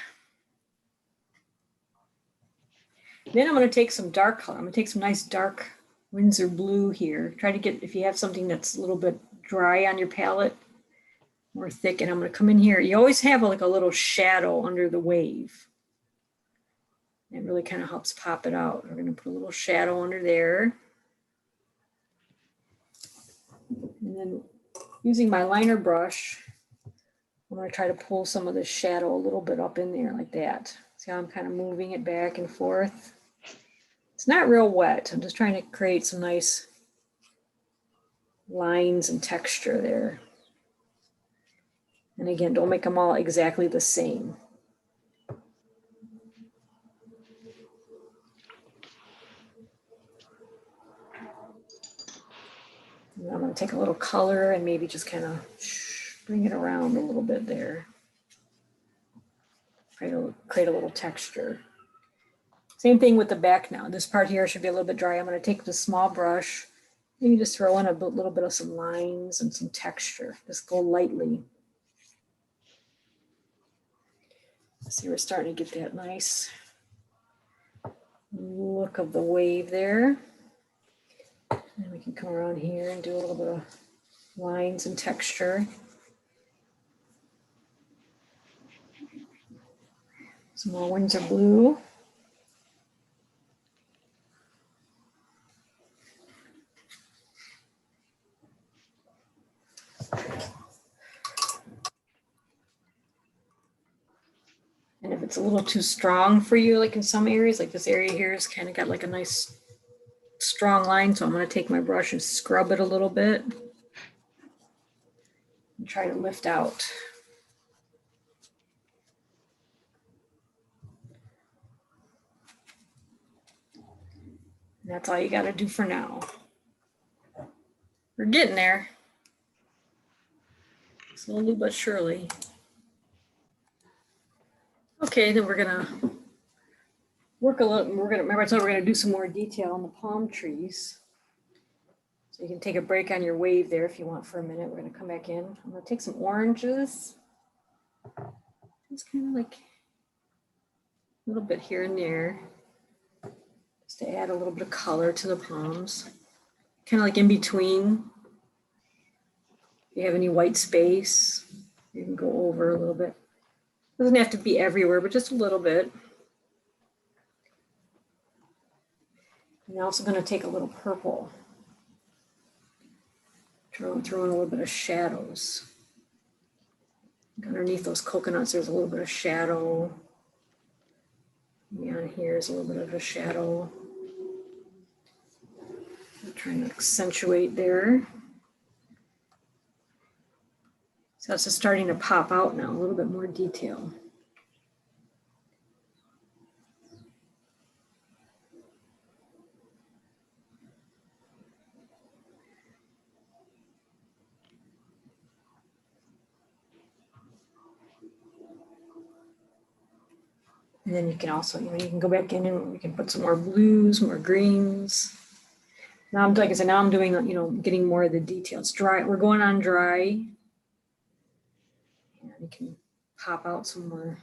Then I'm going to take some dark color. I'm going to take some nice dark Windsor blue here. Try to get, if you have something that's a little bit dry on your palette, more thick, and I'm gonna come in here. You always have like a little shadow under the wave. It really kind of helps pop it out. We're gonna put a little shadow under there. And then using my liner brush, I'm gonna try to pull some of the shadow a little bit up in there like that. See how I'm kind of moving it back and forth? It's not real wet. I'm just trying to create some nice lines and texture there. And again, don't make them all exactly the same. And I'm going to take a little color and maybe just kind of bring it around a little bit there. Create a little texture. Same thing with the back now. This part here should be a little bit dry. I'm going to take the small brush, maybe just throw in a little bit of some lines and some texture. Just go lightly. See, we're starting to get that nice look of the wave there. And we can come around here and do a little bit of lines and texture. Some more Windsor blue. And if it's a little too strong for you, like in some areas, like this area here has kind of got like a nice strong line. So I'm going to take my brush and scrub it a little bit and try to lift out. And that's all you got to do for now. We're getting there. Slowly but surely. Okay, then we're gonna work a little. Remember I told you we're gonna do some more detail on the palm trees. So you can take a break on your wave there if you want for a minute. We're gonna come back in. I'm gonna take some oranges. Just kind of like a little bit here and there, just to add a little bit of color to the palms. Kind of like in between. If you have any white space, you can go over a little bit. Doesn't have to be everywhere, but just a little bit. And I'm also going to take a little purple. Throw in a little bit of shadows. Underneath those coconuts, there's a little bit of shadow. Down here is a little bit of a shadow. I'm trying to accentuate there. So it's just starting to pop out now, a little bit more detail. And then you can also, you can go back in and we can put some more blues, more greens. Now I'm, like I said, now I'm doing, getting more of the details. Dry, we're going on dry. And you can pop out some more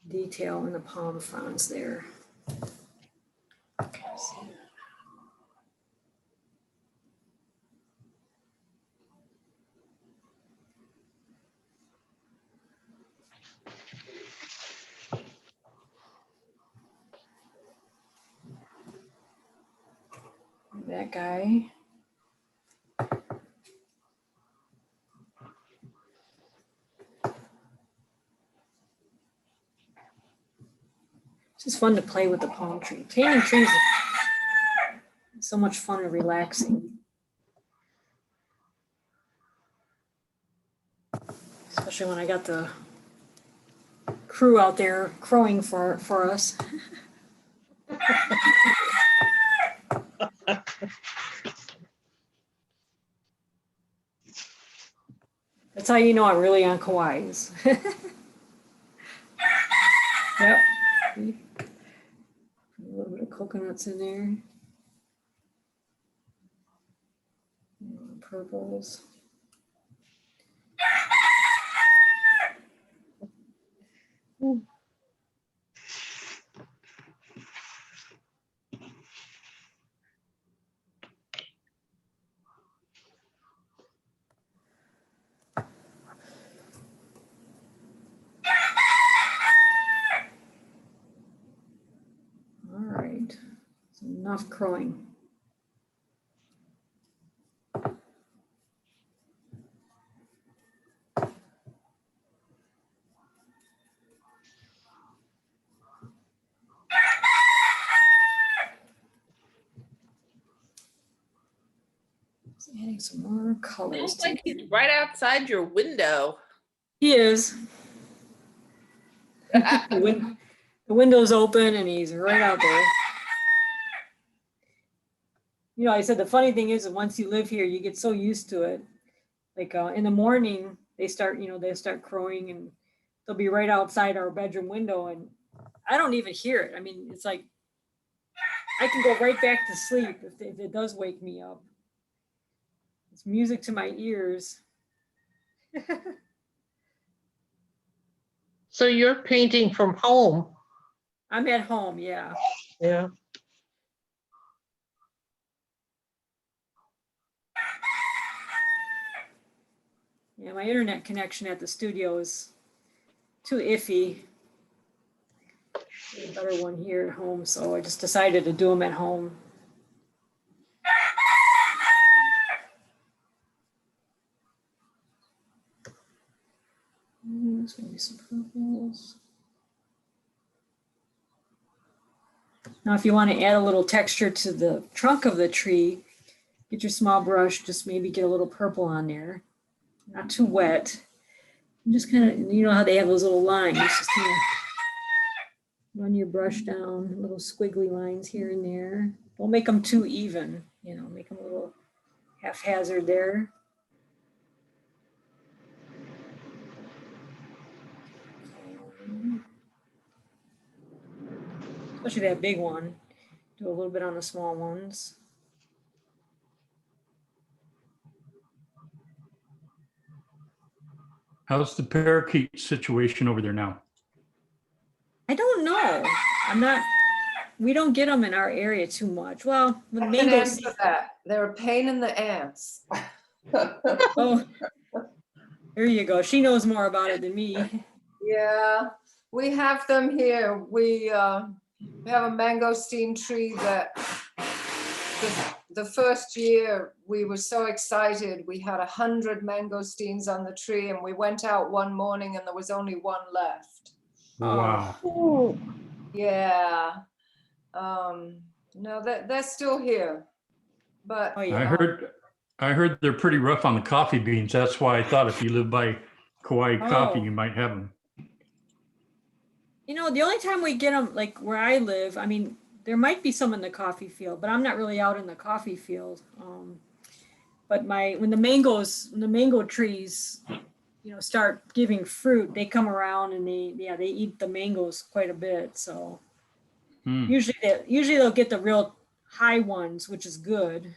detail in the palm fronds there. Okay, so. That guy. It's just fun to play with the palm tree. Painting trees is so much fun and relaxing. Especially when I got the crew out there crowing for us. That's how you know I'm really on Kauai's. Yep. A little bit of coconuts in there. Purples. Ooh. Enough crowing. Just adding some more colors. Looks like he's right outside your window. He is. The window's open and he's right out there. You know, I said the funny thing is that once you live here, you get so used to it. Like in the morning, they start crowing and they'll be right outside our bedroom window and I don't even hear it. I mean, it's like I can go right back to sleep if it does wake me up. It's music to my ears. So you're painting from home? I'm at home, yeah. Yeah. Yeah, my internet connection at the studio is too iffy. A better one here at home, so I just decided to do them at home. There's gonna be some purples. Now, if you want to add a little texture to the trunk of the tree, get your small brush, just maybe get a little purple on there. Not too wet. And just kind of, you know how they have those little lines, just kind of run your brush down, little squiggly lines here and there. Don't make them too even, you know, make them a little haphazard there. Especially that big one. Do a little bit on the small ones. How's the parakeet situation over there now? I don't know. We don't get them in our area too much. Well, when That's an mango answer to that. They're a pain in the ass. oh, there you go. She knows more about it than me. Yeah, we have them here. We have a mangosteen tree that the first year we were so excited. We had 100 mangosteens on the tree and we went out one morning and there was only one left. Wow. Oh, Yeah. No, they're still here. But Oh, yeah. I heard they're pretty rough on the coffee beans. That's why I thought if you live by Kauai Coffee, Oh. you might have them. You know, the only time we get them, like where I live, I mean, there might be some in the coffee field, but I'm not really out in the coffee field. But when the mango trees, you know, start giving fruit, they come around and they eat the mangoes quite a bit. So usually they'll get the real high ones, which is good.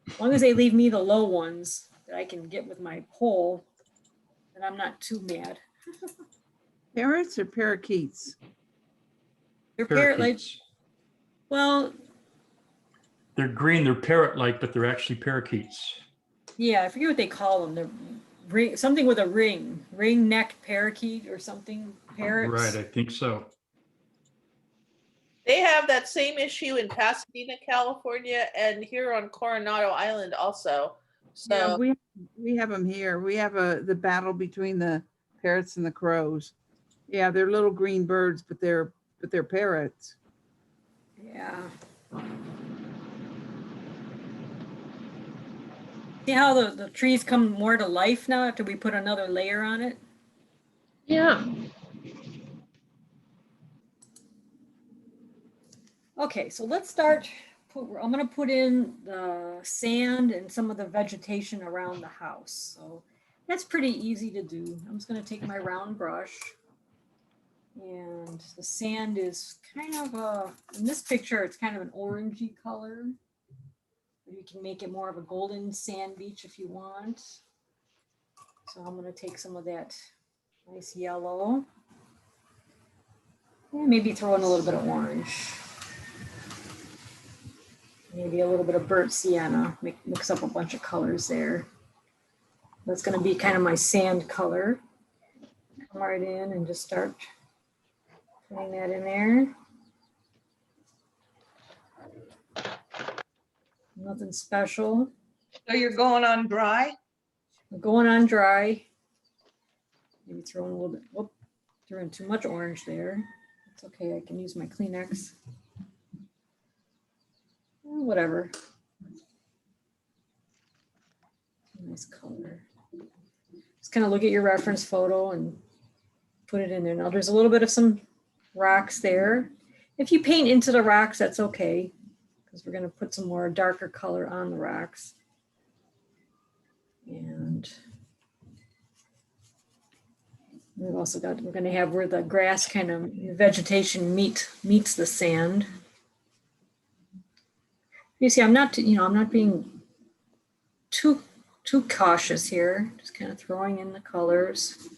As long as they leave me the low ones that I can get with my pole, then I'm not too mad. Parrots or parakeets? They're parrot-like. Parakeets. Well, They're green, they're parrot-like, but they're actually parakeets. yeah, I forget what they call them. They're something with a ring-necked parakeet or something. Parrots. Right, I think so. They have that same issue in Pasadena, California, and here on Coronado Island also. So Yeah, we have them here. We have the battle between the parrots and the crows. Yeah, they're little green birds, but they're parrots. Yeah. See how the trees come more to life now after we put another layer on it? yeah. Okay, so let's start. I'm going to put in the sand and some of the vegetation around the house. So that's pretty easy to do. I'm just going to take my round brush. And the sand is kind of in this picture, it's kind of an orangey color. You can make it more of a golden sand beach if you want. So I'm going to take some of that nice yellow. And maybe throw in a little bit of orange. Maybe a little bit of burnt sienna, mix up a bunch of colors there. That's going to be kind of my sand color. Come right in and just start putting that in there. Nothing special. So you're going on dry? We're going on dry. Maybe throwing a little bit, whoop, throwing too much orange there. It's okay, I can use my Kleenex. Whatever. Nice color. Just kind of look at your reference photo and put it in there. Now there's a little bit of some rocks there. If you paint into the rocks, that's okay, because we're going to put some more darker color on the rocks. And we've also got, we're going to have where the grass kind of vegetation meets the sand. You see, I'm not, I'm not being too cautious here. Just kind of throwing in the colors.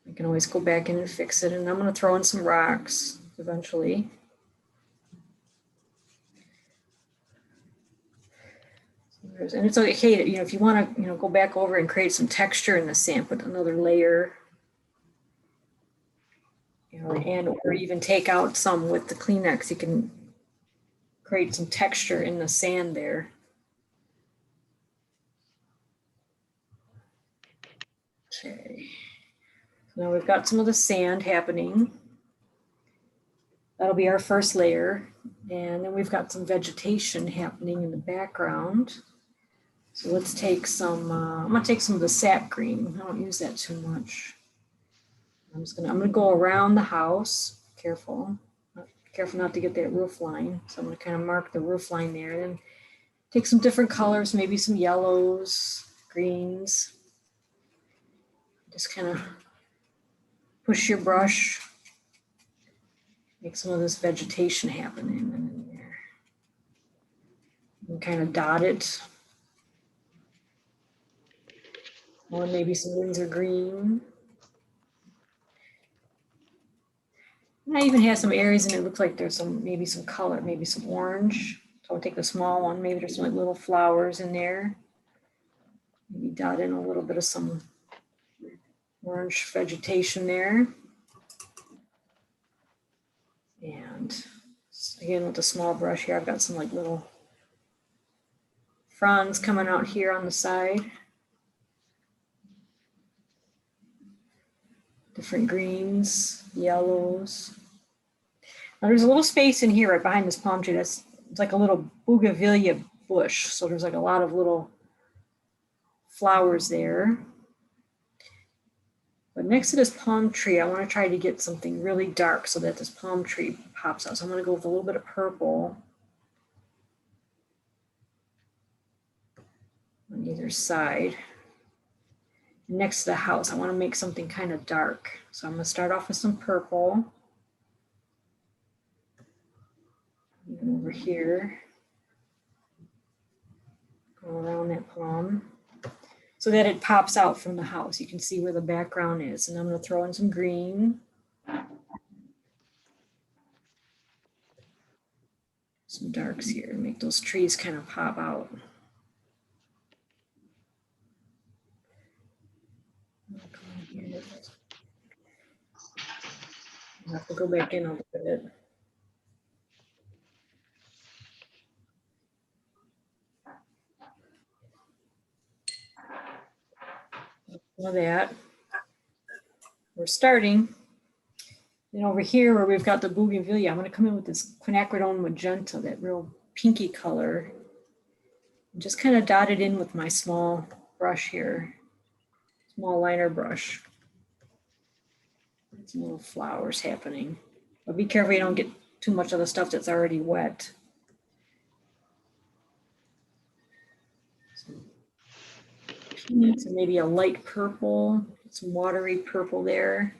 I can always go back in and fix it, and I'm going to throw in some rocks eventually. And it's okay, if you want to, go back over and create some texture in the sand, put another layer, and or even take out some with the Kleenex. You can create some texture in the sand there. Okay. Now we've got some of the sand happening. That'll be our first layer. And then we've got some vegetation happening in the background. So let's take some, I'm gonna take some of the sap green. I don't use that too much. I'm gonna go around the house, careful not to get that roof line. So I'm gonna kind of mark the roof line there, and then take some different colors, maybe some yellows, greens. Just kind of push your brush, make some of this vegetation happen in there. And kind of dot it. Or maybe some Windsor green. And I even have some areas and it looks like there's maybe some color, maybe some orange. So I'll take the small one, maybe there's some like little flowers in there. Maybe dot in a little bit of some orange vegetation there. And again, with the small brush here, I've got some like little fronds coming out here on the side. Different greens, yellows. Now there's a little space in here right behind this palm tree. It's like a little bougainvillea bush. So there's like a lot of little flowers there. But next to this palm tree, I want to try to get something really dark so that this palm tree pops out. So I'm going to go with a little bit of purple on either side. Next to the house, I want to make something kind of dark. So I'm going to start off with some purple. And over here, go around that plum so that it pops out from the house. You can see where the background is. And I'm going to throw in some green. Some darks here to make those trees kind of pop out. I have to go back in a little bit. Some of that. We're starting. And over here where we've got the bougainvillea, I'm going to come in with this quinacridone magenta, that real pinky color. And just kind of dot it in with my small brush here, small liner brush. Some little flowers happening. But be careful you don't get too much of the stuff that's already wet. So maybe a light purple, some watery purple there.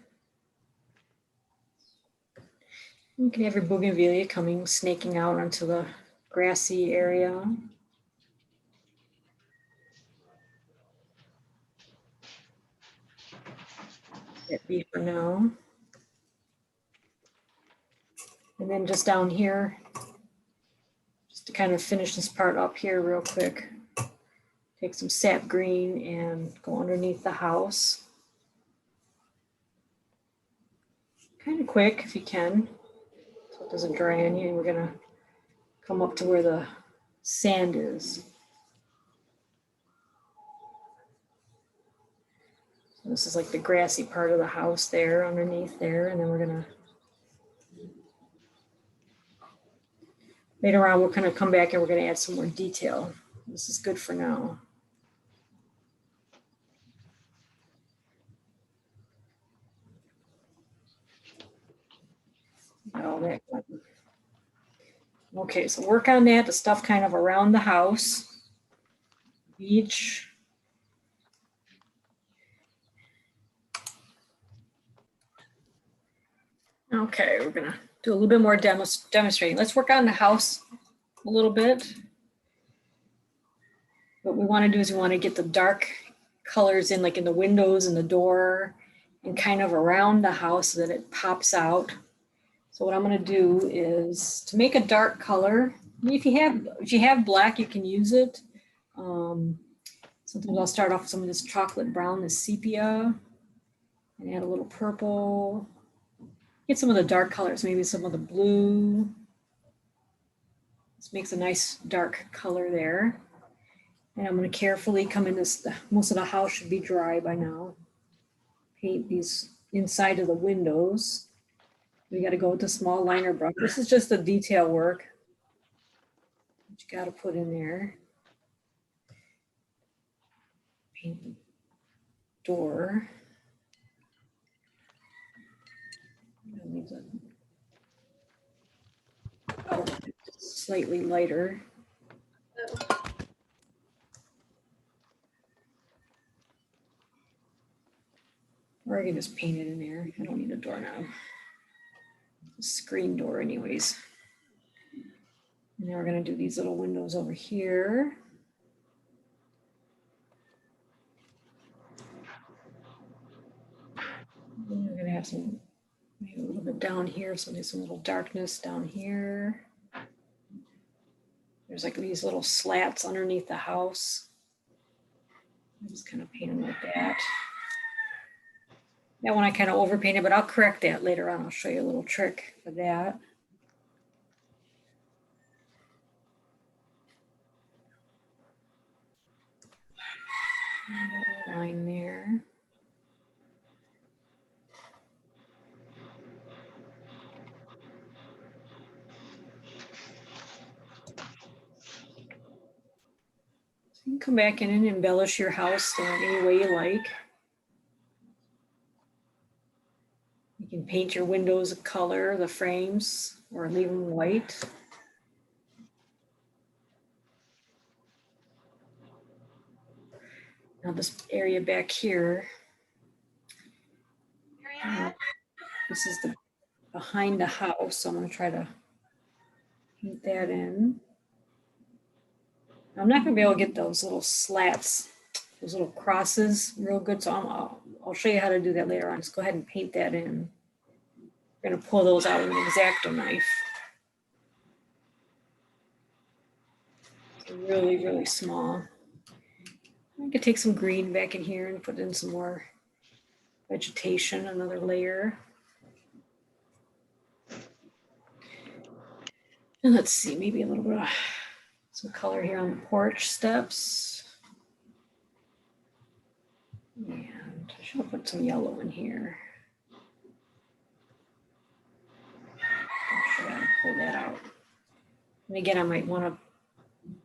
You can have your bougainvillea coming, snaking out onto the grassy area. That be for now. And then just down here, just to kind of finish this part up here real quick, take some sap green and go underneath the house. Kind of quick if you can. So doesn't dry on you. And we're gonna come up to where the sand is. So this is like the grassy part of the house there underneath there. And then we're gonna, later on, we're gonna come back and we're gonna add some more detail. This is good for now. All that. Okay, so work on that, the stuff kind of around the house. Beach. Okay, we're gonna do a little bit more demonstrating. Let's work on the house a little bit. What we want to do is we want to get the dark colors in, like in the windows and the door and kind of around the house so that it pops out. So what I'm going to do is to make a dark color. I mean, if you have black, you can use it. Sometimes I'll start off with some of this chocolate brown, this sepia, and add a little purple. Get some of the dark colors, maybe some of the blue. This makes a nice dark color there. And I'm going to carefully come in this, most of the house should be dry by now. Paint these inside of the windows. We got to go with the small liner brush. This is just the detail work that you got to put in there. Paint the door. Slightly lighter. Or I can just paint it in there. I don't need a doorknob. A screen door anyways. And then we're going to do these little windows over here. And we're going to have some, maybe a little bit down here. So there's some little darkness down here. There's like these little slats underneath the house. I'm just kind of paint them like that. That one I kind of overpainted, but I'll correct that later on. I'll show you a little trick for that. Line there. So you can come back in and embellish your house in any way you like. You can paint your windows a color, the frames, or leave them white. Now this area back here, this is the behind the house. So I'm going to try to paint that in. I'm not going to be able to get those little slats, those little crosses real good. So I'll show you how to do that later on. Just go ahead and paint that in. We're going to pull those out with an X-Acto knife. It's really, really small. I could take some green back in here and put in some more vegetation, another layer. And let's see, maybe a little bit of some color here on the porch steps. And I should have put some yellow in here. I pull that out. And again, I might want to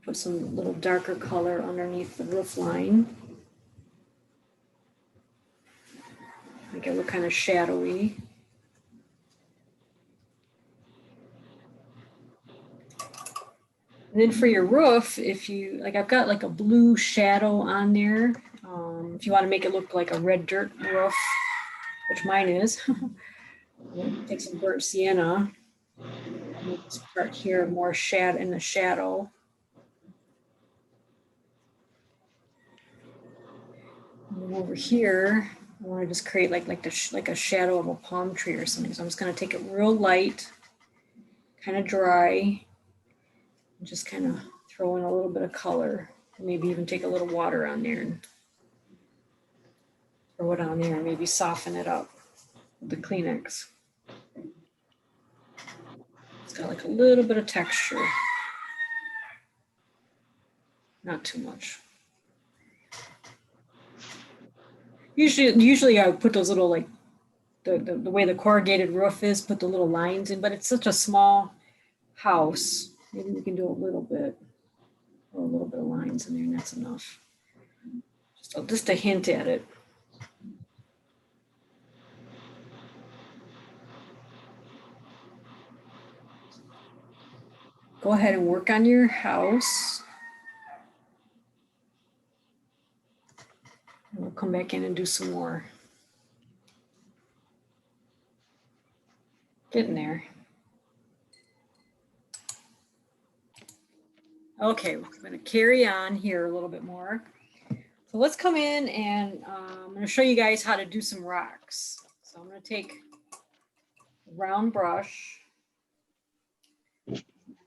put some little darker color underneath the roof line. Make it look kind of shadowy. And then for your roof, if you, like I've got like a blue shadow on there. If you want to make it look like a red dirt roof, which mine is, take some burnt sienna. Make this part here more shad in the shadow. And over here, I want to just create like a shadow of a palm tree or something. So I'm just going to take it real light, kind of dry, and just kind of throw in a little bit of color. Maybe even take a little water on there and throw it on there and maybe soften it up with the Kleenex. It's got like a little bit of texture. Not too much. Usually I put those little like the way the corrugated roof is, put the little lines in, but it's such a small house. Maybe we can do a little bit of lines in there, and that's enough. Just a hint at it. Go ahead and work on your house. And we'll come back in and do some more. Getting there. Okay, we're going to carry on here a little bit more. So let's come in and I'm going to show you guys how to do some rocks. So I'm going to take a round brush.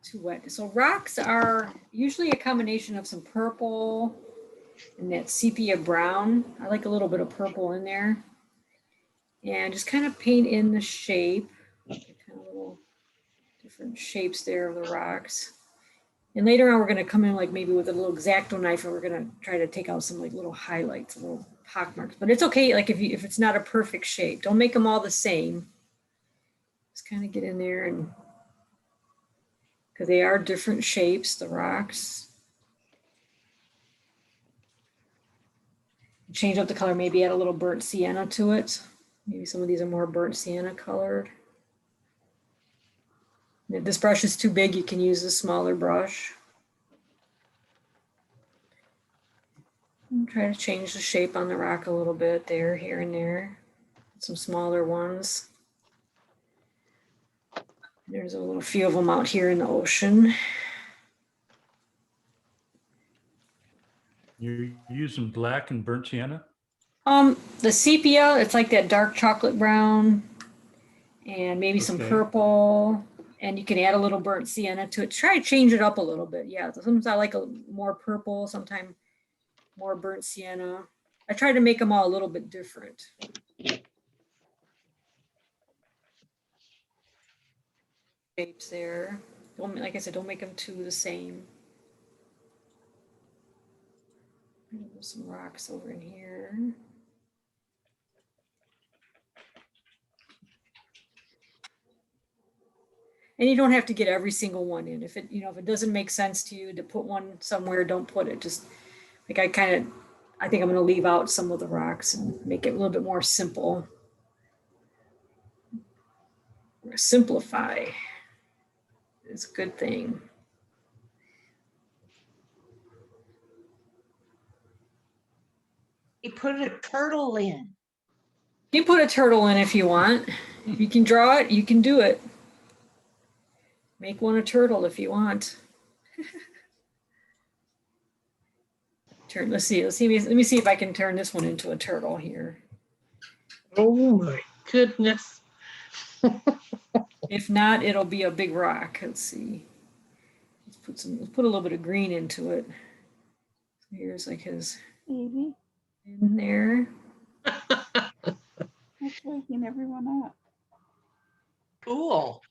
Too wet. So rocks are usually a combination of some purple and that sepia brown. I like a little bit of purple in there. And just kind of paint in the shape. Kind of little different shapes there of the rocks. And later on, we're going to come in like maybe with a little X-Acto knife, and we're going to try to take out some like little highlights, little pock marks. But it's okay, like if it's not a perfect shape, don't make them all the same. Just kind of get in there, and because they are different shapes, the rocks. Change up the color, maybe add a little burnt sienna to it. Maybe some of these are more burnt sienna colored. If this brush is too big, you can use a smaller brush. And try to change the shape on the rock a little bit there, here and there. Some smaller ones. There's a little few of them out here in the ocean. You're using black and burnt sienna? The sepia, it's like that dark chocolate brown and maybe some purple. And you can add a little burnt sienna to it. Try to change it up a little bit. Yeah, sometimes I like a more purple, sometimes more burnt sienna. I try to make them all a little bit different. Shapes there. Don't, like I said, don't make them two the same. Some rocks over in here. And you don't have to get every single one in. If it doesn't make sense to you to put one somewhere, don't put it. Just like I think I'm going to leave out some of the rocks and make it a little bit more simple. Simplify is a good thing. You put a turtle in. You can put a turtle in if you want. If you can draw it, you can do it. Make one a turtle if you want. Let me see if I can turn this one into a turtle here. Oh my goodness. If not, it'll be a big rock. Let's see. Let's put a little bit of green into it. Here's like his Baby, in there. that's waking everyone up. Cool.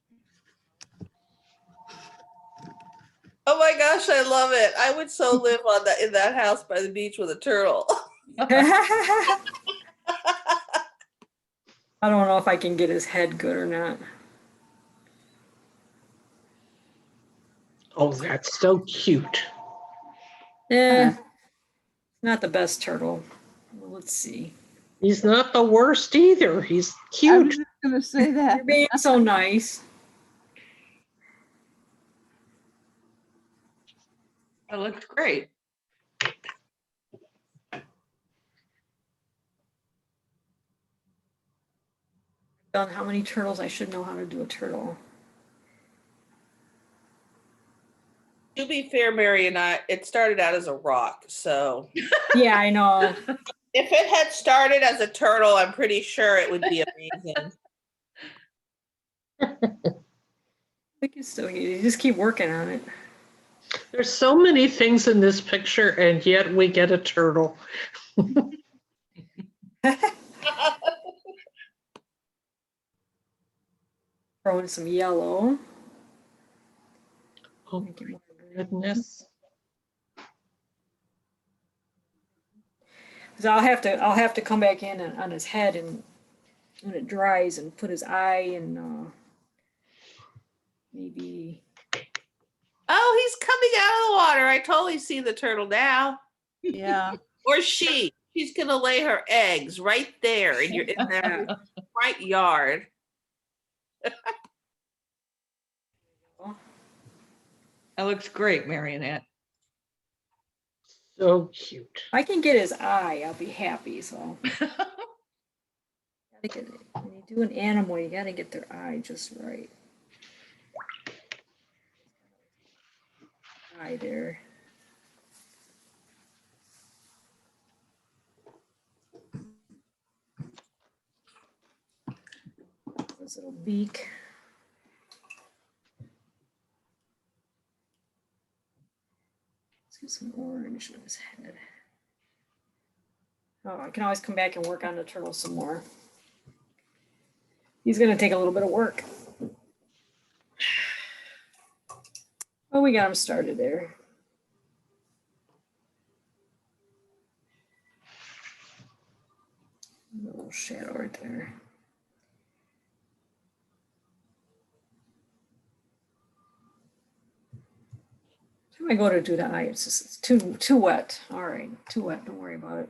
Oh my gosh, I love it. I would so live in that house by the beach with a turtle. I don't know if I can get his head good or not. Oh, that's so cute. Not the best turtle. Well, let's see. He's not the worst either. He's I was cute. just gonna say that. You're being so nice. That looks great. Done how many turtles? I should know how to do a turtle. To be fair, Mary and I, it started out as a rock. So Yeah, I know. if it had started as a turtle, I'm pretty sure it would be amazing. I can still you just keep working on it. There's so many things in this picture, and yet we get a turtle. Throw in some yellow. Oh, Make it more green. goodness. So I'll have to come back in on his head and when it dries and put his eye and maybe. Oh, he's coming out of the water. I totally see the turtle now. Yeah. Or she. She's gonna lay her eggs right there in the front yard. That looks great, Marionette. So cute. If I can get his eye, I'll be happy. So when you do an animal, you gotta get their eye just right. Eye there. His little beak. Let's get some orange on his head. Oh, I can always come back and work on the turtle some more. He's gonna take a little bit of work. Oh, we got him started there. A little shadow right there. How do I go to do the eye? It's just it's too wet. All right, too wet. Don't worry about it.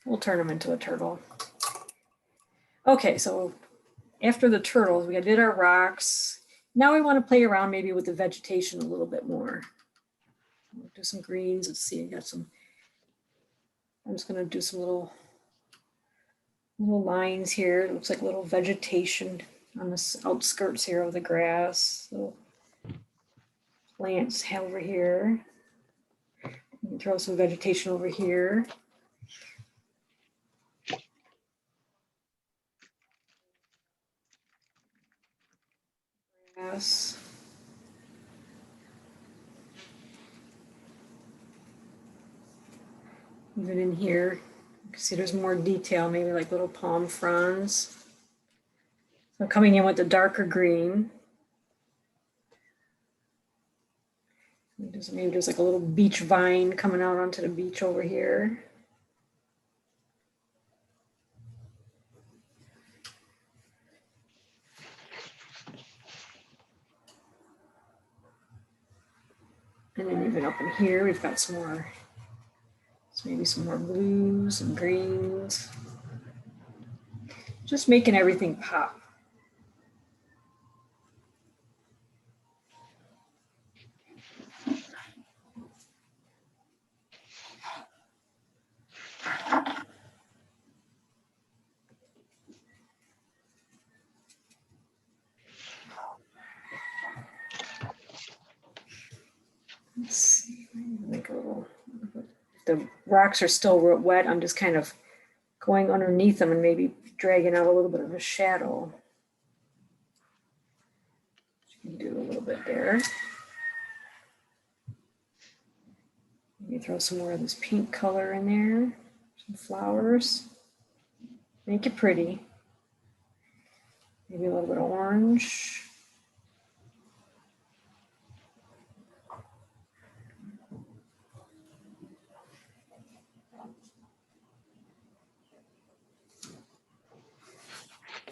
We'll turn him into a turtle. Okay, so after the turtles, we did our rocks. Now we want to play around maybe with the vegetation a little bit more. We'll do some greens. Let's see, I got some. I'm just gonna do some little lines here. It looks like little vegetation on the outskirts here of the grass. Little plants over here. You can throw some vegetation over here. Grass. Even in here, you can see there's more detail, maybe like little palm fronds. So coming in with the darker green. Maybe there's like a little beach vine coming out onto the beach over here. And then even up in here, we've got some more, so maybe some more blues and greens. Just making everything pop. Let's see, make a little, the rocks are still wet. I'm just kind of going underneath them and maybe dragging out a little bit of a shadow. You can do a little bit there. Maybe throw some more of this pink color in there, some flowers. Make it pretty. Maybe a little bit of orange.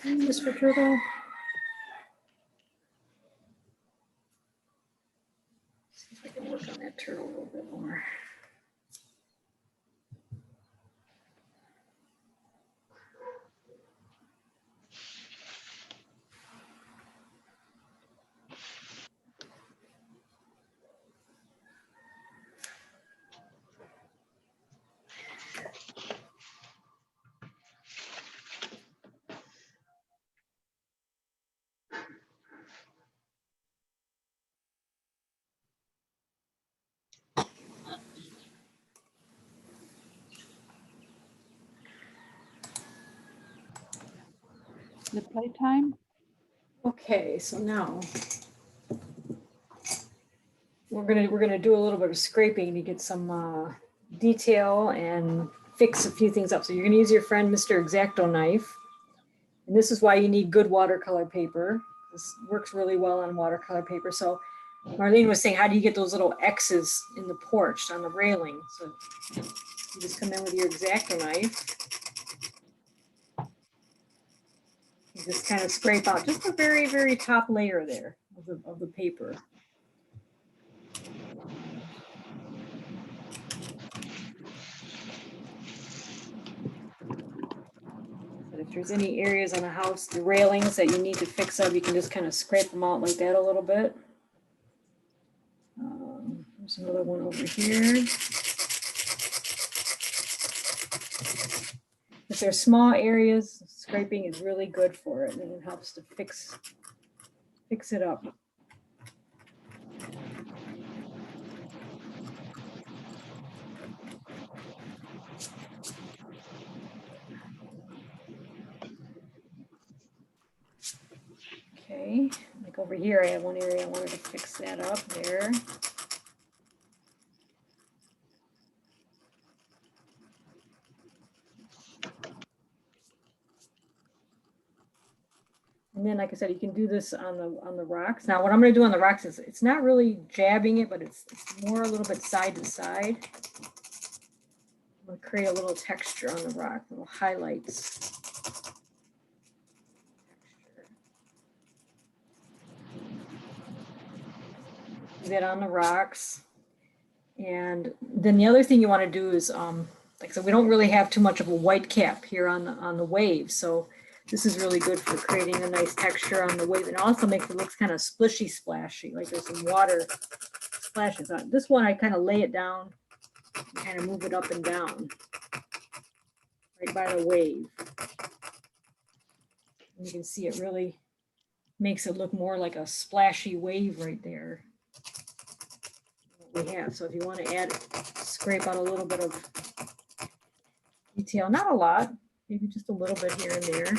And this for turtle. See if I can work on that turtle a little bit more. The playtime? Okay, so now we're gonna do a little bit of scraping to get some detail and fix a few things up. So you're gonna use your friend Mr. X-Acto knife. And this is why you need good watercolor paper. This works really well on watercolor paper. So Marlene was saying, how do you get those little X's in the porch on the railing? So you just come in with your X-Acto knife. You just kind of scrape out just the very, very top layer there of the paper. But if there's any areas on the house, the railings that you need to fix up, you can just kind of scrape them out like that a little bit. There's another one over here. If there's small areas, scraping is really good for it, and it helps to fix it up. Okay, like over here, I have one area I wanted to fix that up there. And then, like I said, you can do this on the rocks. Now, what I'm going to do on the rocks is it's not really jabbing it, but it's more a little bit side to side. I'm going to create a little texture on the rock, little highlights. Do that on the rocks. And then the other thing you want to do is, like I said, we don't really have too much of a white cap here on the wave, so this is really good for creating a nice texture on the wave. And also makes it look kind of splishy splashy, like there's some water splashes on. This one I kind of lay it down and kind of move it up and down right by the wave. And you can see it really makes it look more like a splashy wave right there. We have. So if you want to add, scrape out a little bit of detail, not a lot, maybe just a little bit here and there.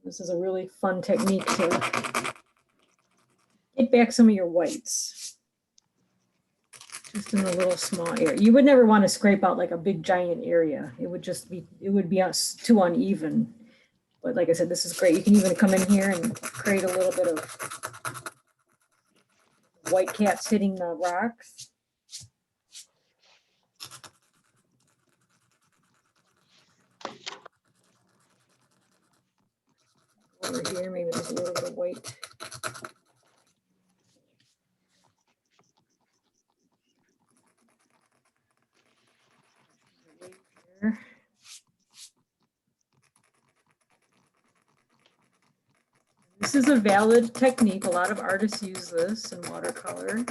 This is a really fun technique to get back some of your whites. Just in a little small area. You would never want to scrape out like a big giant area. It would just be, it would be too uneven. But like I said, this is great. You can even come in here and create a little bit of white caps hitting the rocks. Over here, maybe there's a little bit of white. Here. This is a valid technique. A lot of artists use this in watercolor.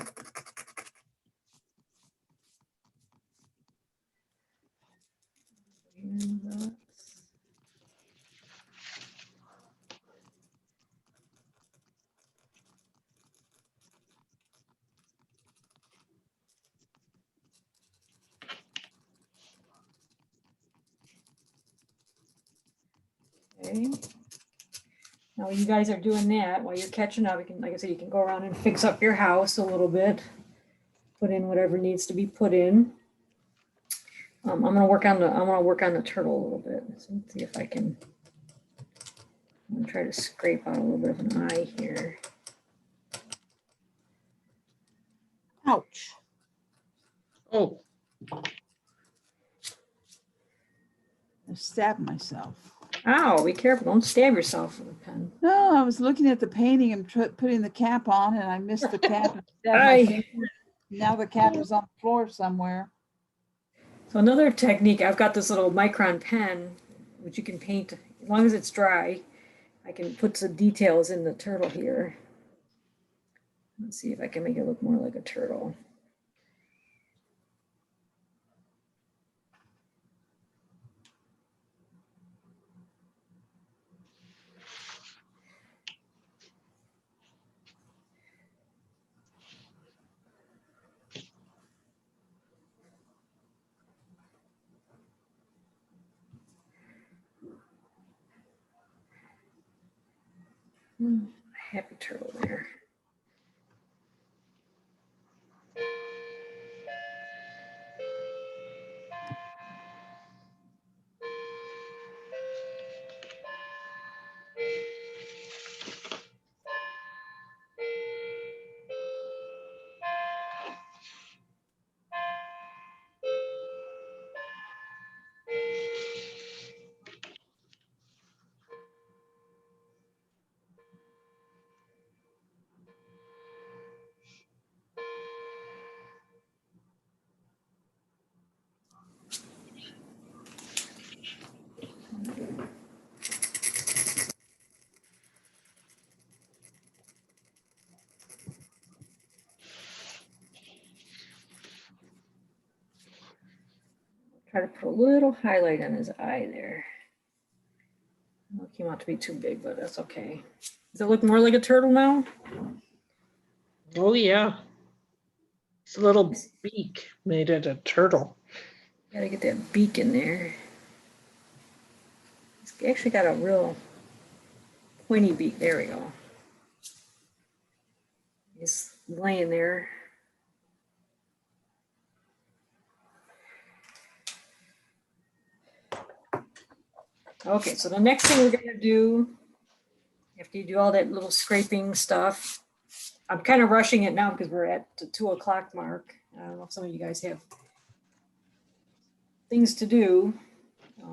Okay. Now you guys are doing that while you're catching up. You can, like I said, you can go around and fix up your house a little bit. Put in whatever needs to be put in. I'm gonna work on the turtle a little bit. So let's see if I can. I'm gonna try to scrape out a little bit of an eye here. Ouch. Oh, I stabbed myself. Ow, be careful, don't stab yourself with a pen. No, I was looking at the painting and putting the cap on, and I missed the cap and stabbed my Aye. finger. Now the cap is on the floor somewhere. So another technique, I've got this little micron pen, which you can paint, as long as it's dry, I can put some details in the turtle here. Let's see if I can make it look more like a turtle. Happy turtle there. Try to put a little highlight on his eye there. It came out to be too big, but that's okay. Does it look more like a turtle now? Oh, yeah. It's a little beak made it a turtle. Gotta get that beak in there. It's actually got a real pointy beak. There we go. He's laying there. Okay, so the next thing we're gonna do, after you do all that little scraping stuff, I'm kind of rushing it now because we're at the 2 o'clock mark. I don't know if some of you guys have things to do. A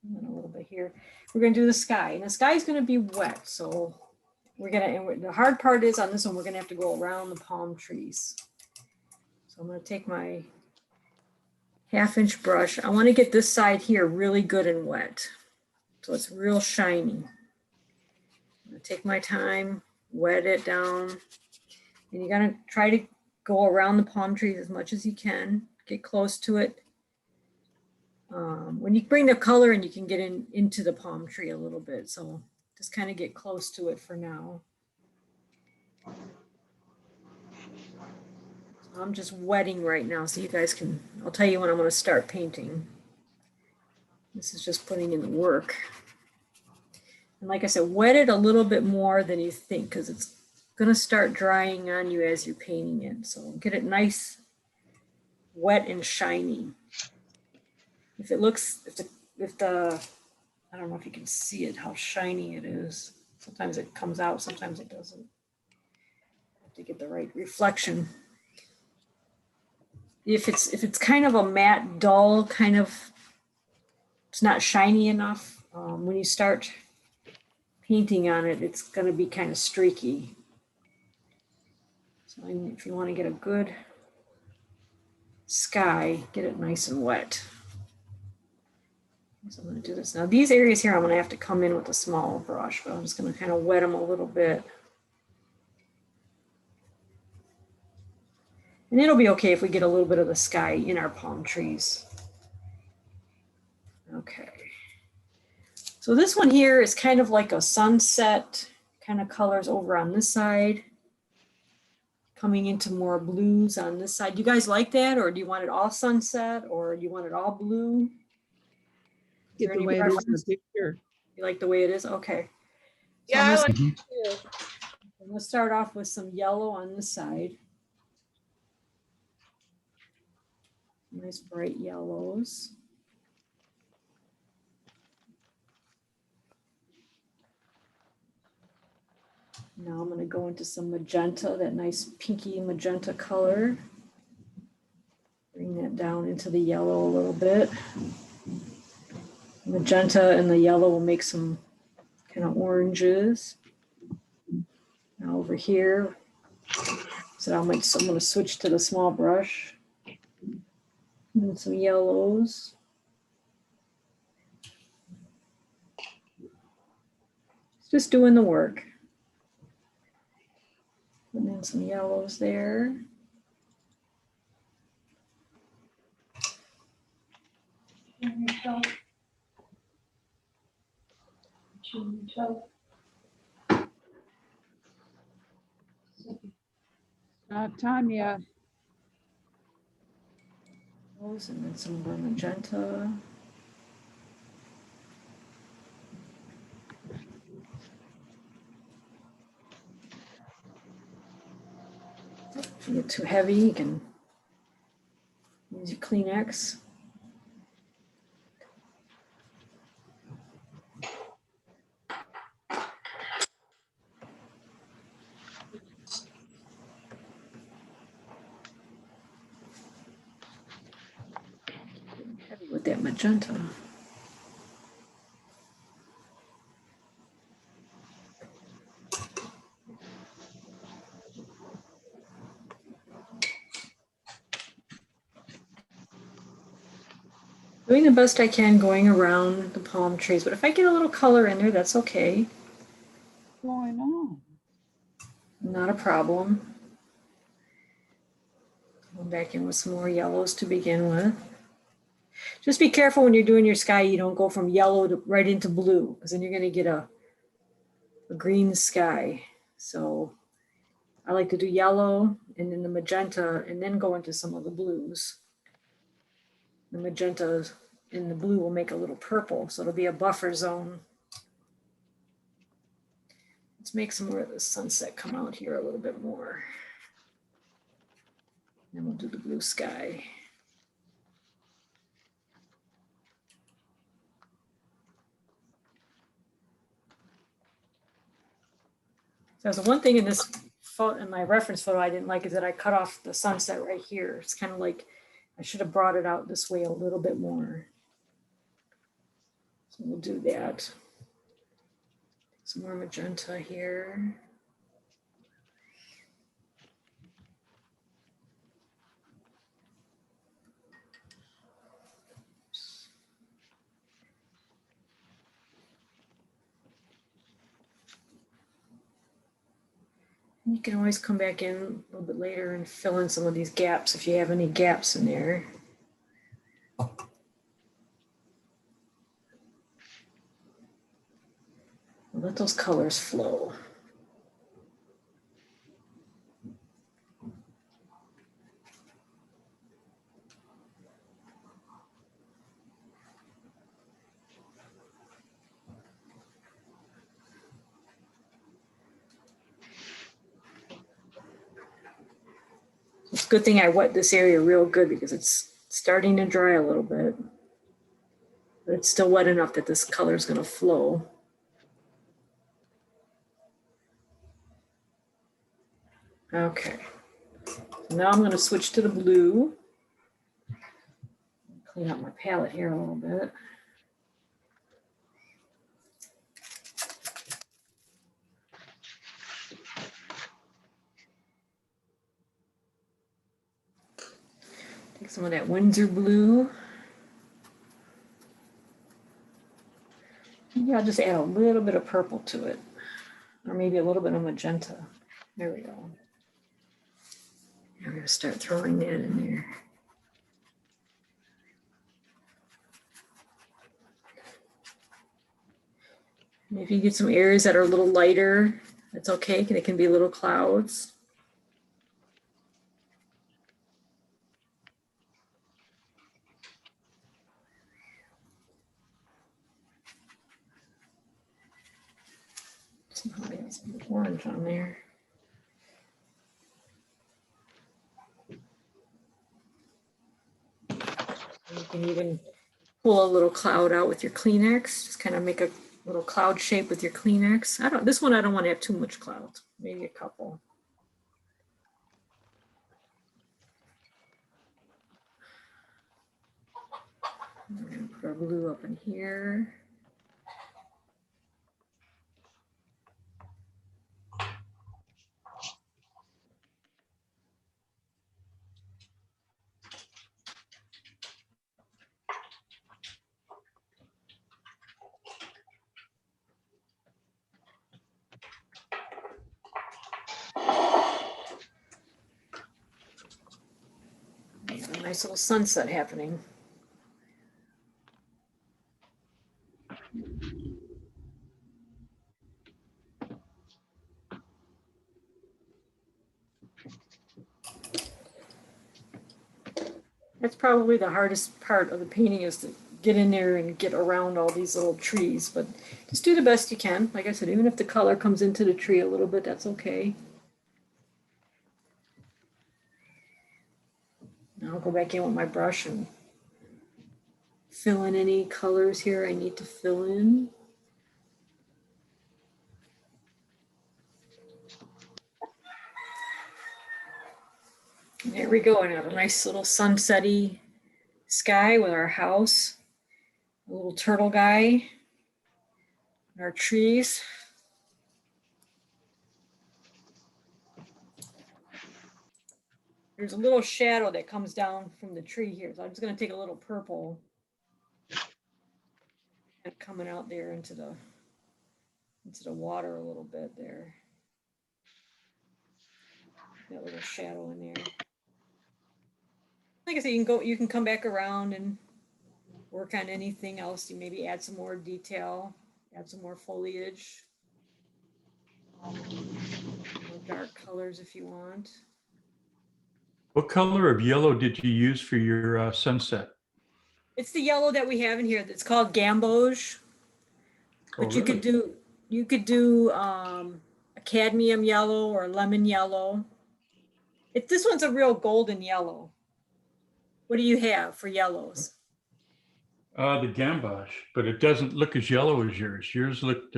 little bit here. We're gonna do the sky, and the sky is gonna be wet. So the hard part is on this one, we're gonna have to go around the palm trees. So I'm gonna take my 1/2-inch brush. I wanna get this side here really good and wet. So it's real shiny. I'm gonna take my time, wet it down. And you gotta try to go around the palm trees as much as you can, get close to it. When you bring the color in, you can get into the palm tree a little bit. So just kind of get close to it for now. So I'm just wetting right now so you guys can, I'll tell you when I'm gonna start painting. This is just putting in the work. And like I said, wet it a little bit more than you think because it's gonna start drying on you as you're painting it. So get it nice, wet and shiny. If it looks, if the, I don't know if you can see it, how shiny it is. Sometimes it comes out, sometimes it doesn't. Have to get the right reflection. If it's kind of a matte, dull kind of, it's not shiny enough. When you start painting on it, it's going to be kind of streaky. So if you want to get a good sky, get it nice and wet. So I'm going to do this now. These areas here, I'm going to have to come in with a small brush, but I'm just going to kind of wet them a little bit. And it'll be okay if we get a little bit of the sky in our palm trees. Okay. So this one here is kind of like a sunset kind of colors over on this side. Coming into more blues on this side. You guys like that? Or do you want it all sunset? Or do you want it all blue? Get the way it is in the picture. You like the way it is? Okay. So Yeah, I like it too. I'm gonna start off with some yellow on this side. Nice bright yellows. Now I'm going to go into some magenta, that nice pinky magenta color. Bring that down into the yellow a little bit. Magenta and the yellow will make some kind of oranges. Now over here, so I'm going to switch to the small brush. And some yellows. Just doing the work. And then some yellows there. Tanya. And then some more magenta. If you get too heavy, you can use your Kleenex. Heavy with that magenta. Doing the best I can going around the palm trees, but if I get a little color in there, that's okay. What's going on? Not a problem. Go back in with some more yellows to begin with. Just be careful when you're doing your sky, you don't go from yellow to right into blue, because then you're gonna get a green sky. So I like to do yellow and then the magenta and then go into some of the blues. The magenta and the blue will make a little purple, so it'll be a buffer zone. Let's make some more of the sunset come out here a little bit more. Then we'll do the blue sky. So the one thing in this photo, in my reference photo, I didn't like is that I cut off the sunset right here. It's kind of like I should have brought it out this way a little bit more. So we'll do that. Some more magenta here. You can always come back in a little bit later and fill in some of these gaps if you have any gaps in there. Let those colors flow. It's a good thing I wet this area real good because it's starting to dry a little bit. But it's still wet enough that this color is going to flow. Okay. So now I'm going to switch to the blue. Clean up my palette here a little bit. Take some of that Windsor blue. Maybe I'll just add a little bit of purple to it, or maybe a little bit of magenta. There we go. Now we're going to start throwing that in there. And if you get some areas that are a little lighter, that's okay. They can be little clouds. Somehow I got some orange on there. You can even pull a little cloud out with your Kleenex. Just kind of make a little cloud shape with your Kleenex. This one I don't want to have too much clouds. Maybe a couple. We're going to put our blue up in here. A nice little sunset happening. That's probably the hardest part of the painting, is to get in there and get around all these little trees, but just do the best you can. Like I said, even if the color comes into the tree a little bit, that's okay. Now I'll go back in with my brush and fill in any colors here I need to fill in. And there we go. I have a nice little sunsetty sky with our house, a little turtle guy, and our trees. There's a little shadow that comes down from the tree here. So I'm just going to take a little purple and coming out there into the water a little bit there. That little shadow in there. Like I said, you can come back around and work on anything else. You maybe add some more detail, add some more foliage. More dark colors if you want. What color of yellow did you use for your sunset? It's the yellow that we have in here that's called gamboge. Oh, But you could really? do a cadmium yellow or lemon yellow. This one's a real golden yellow. What do you have for yellows? The gamboge, but it doesn't look as yellow as yours. Yours looked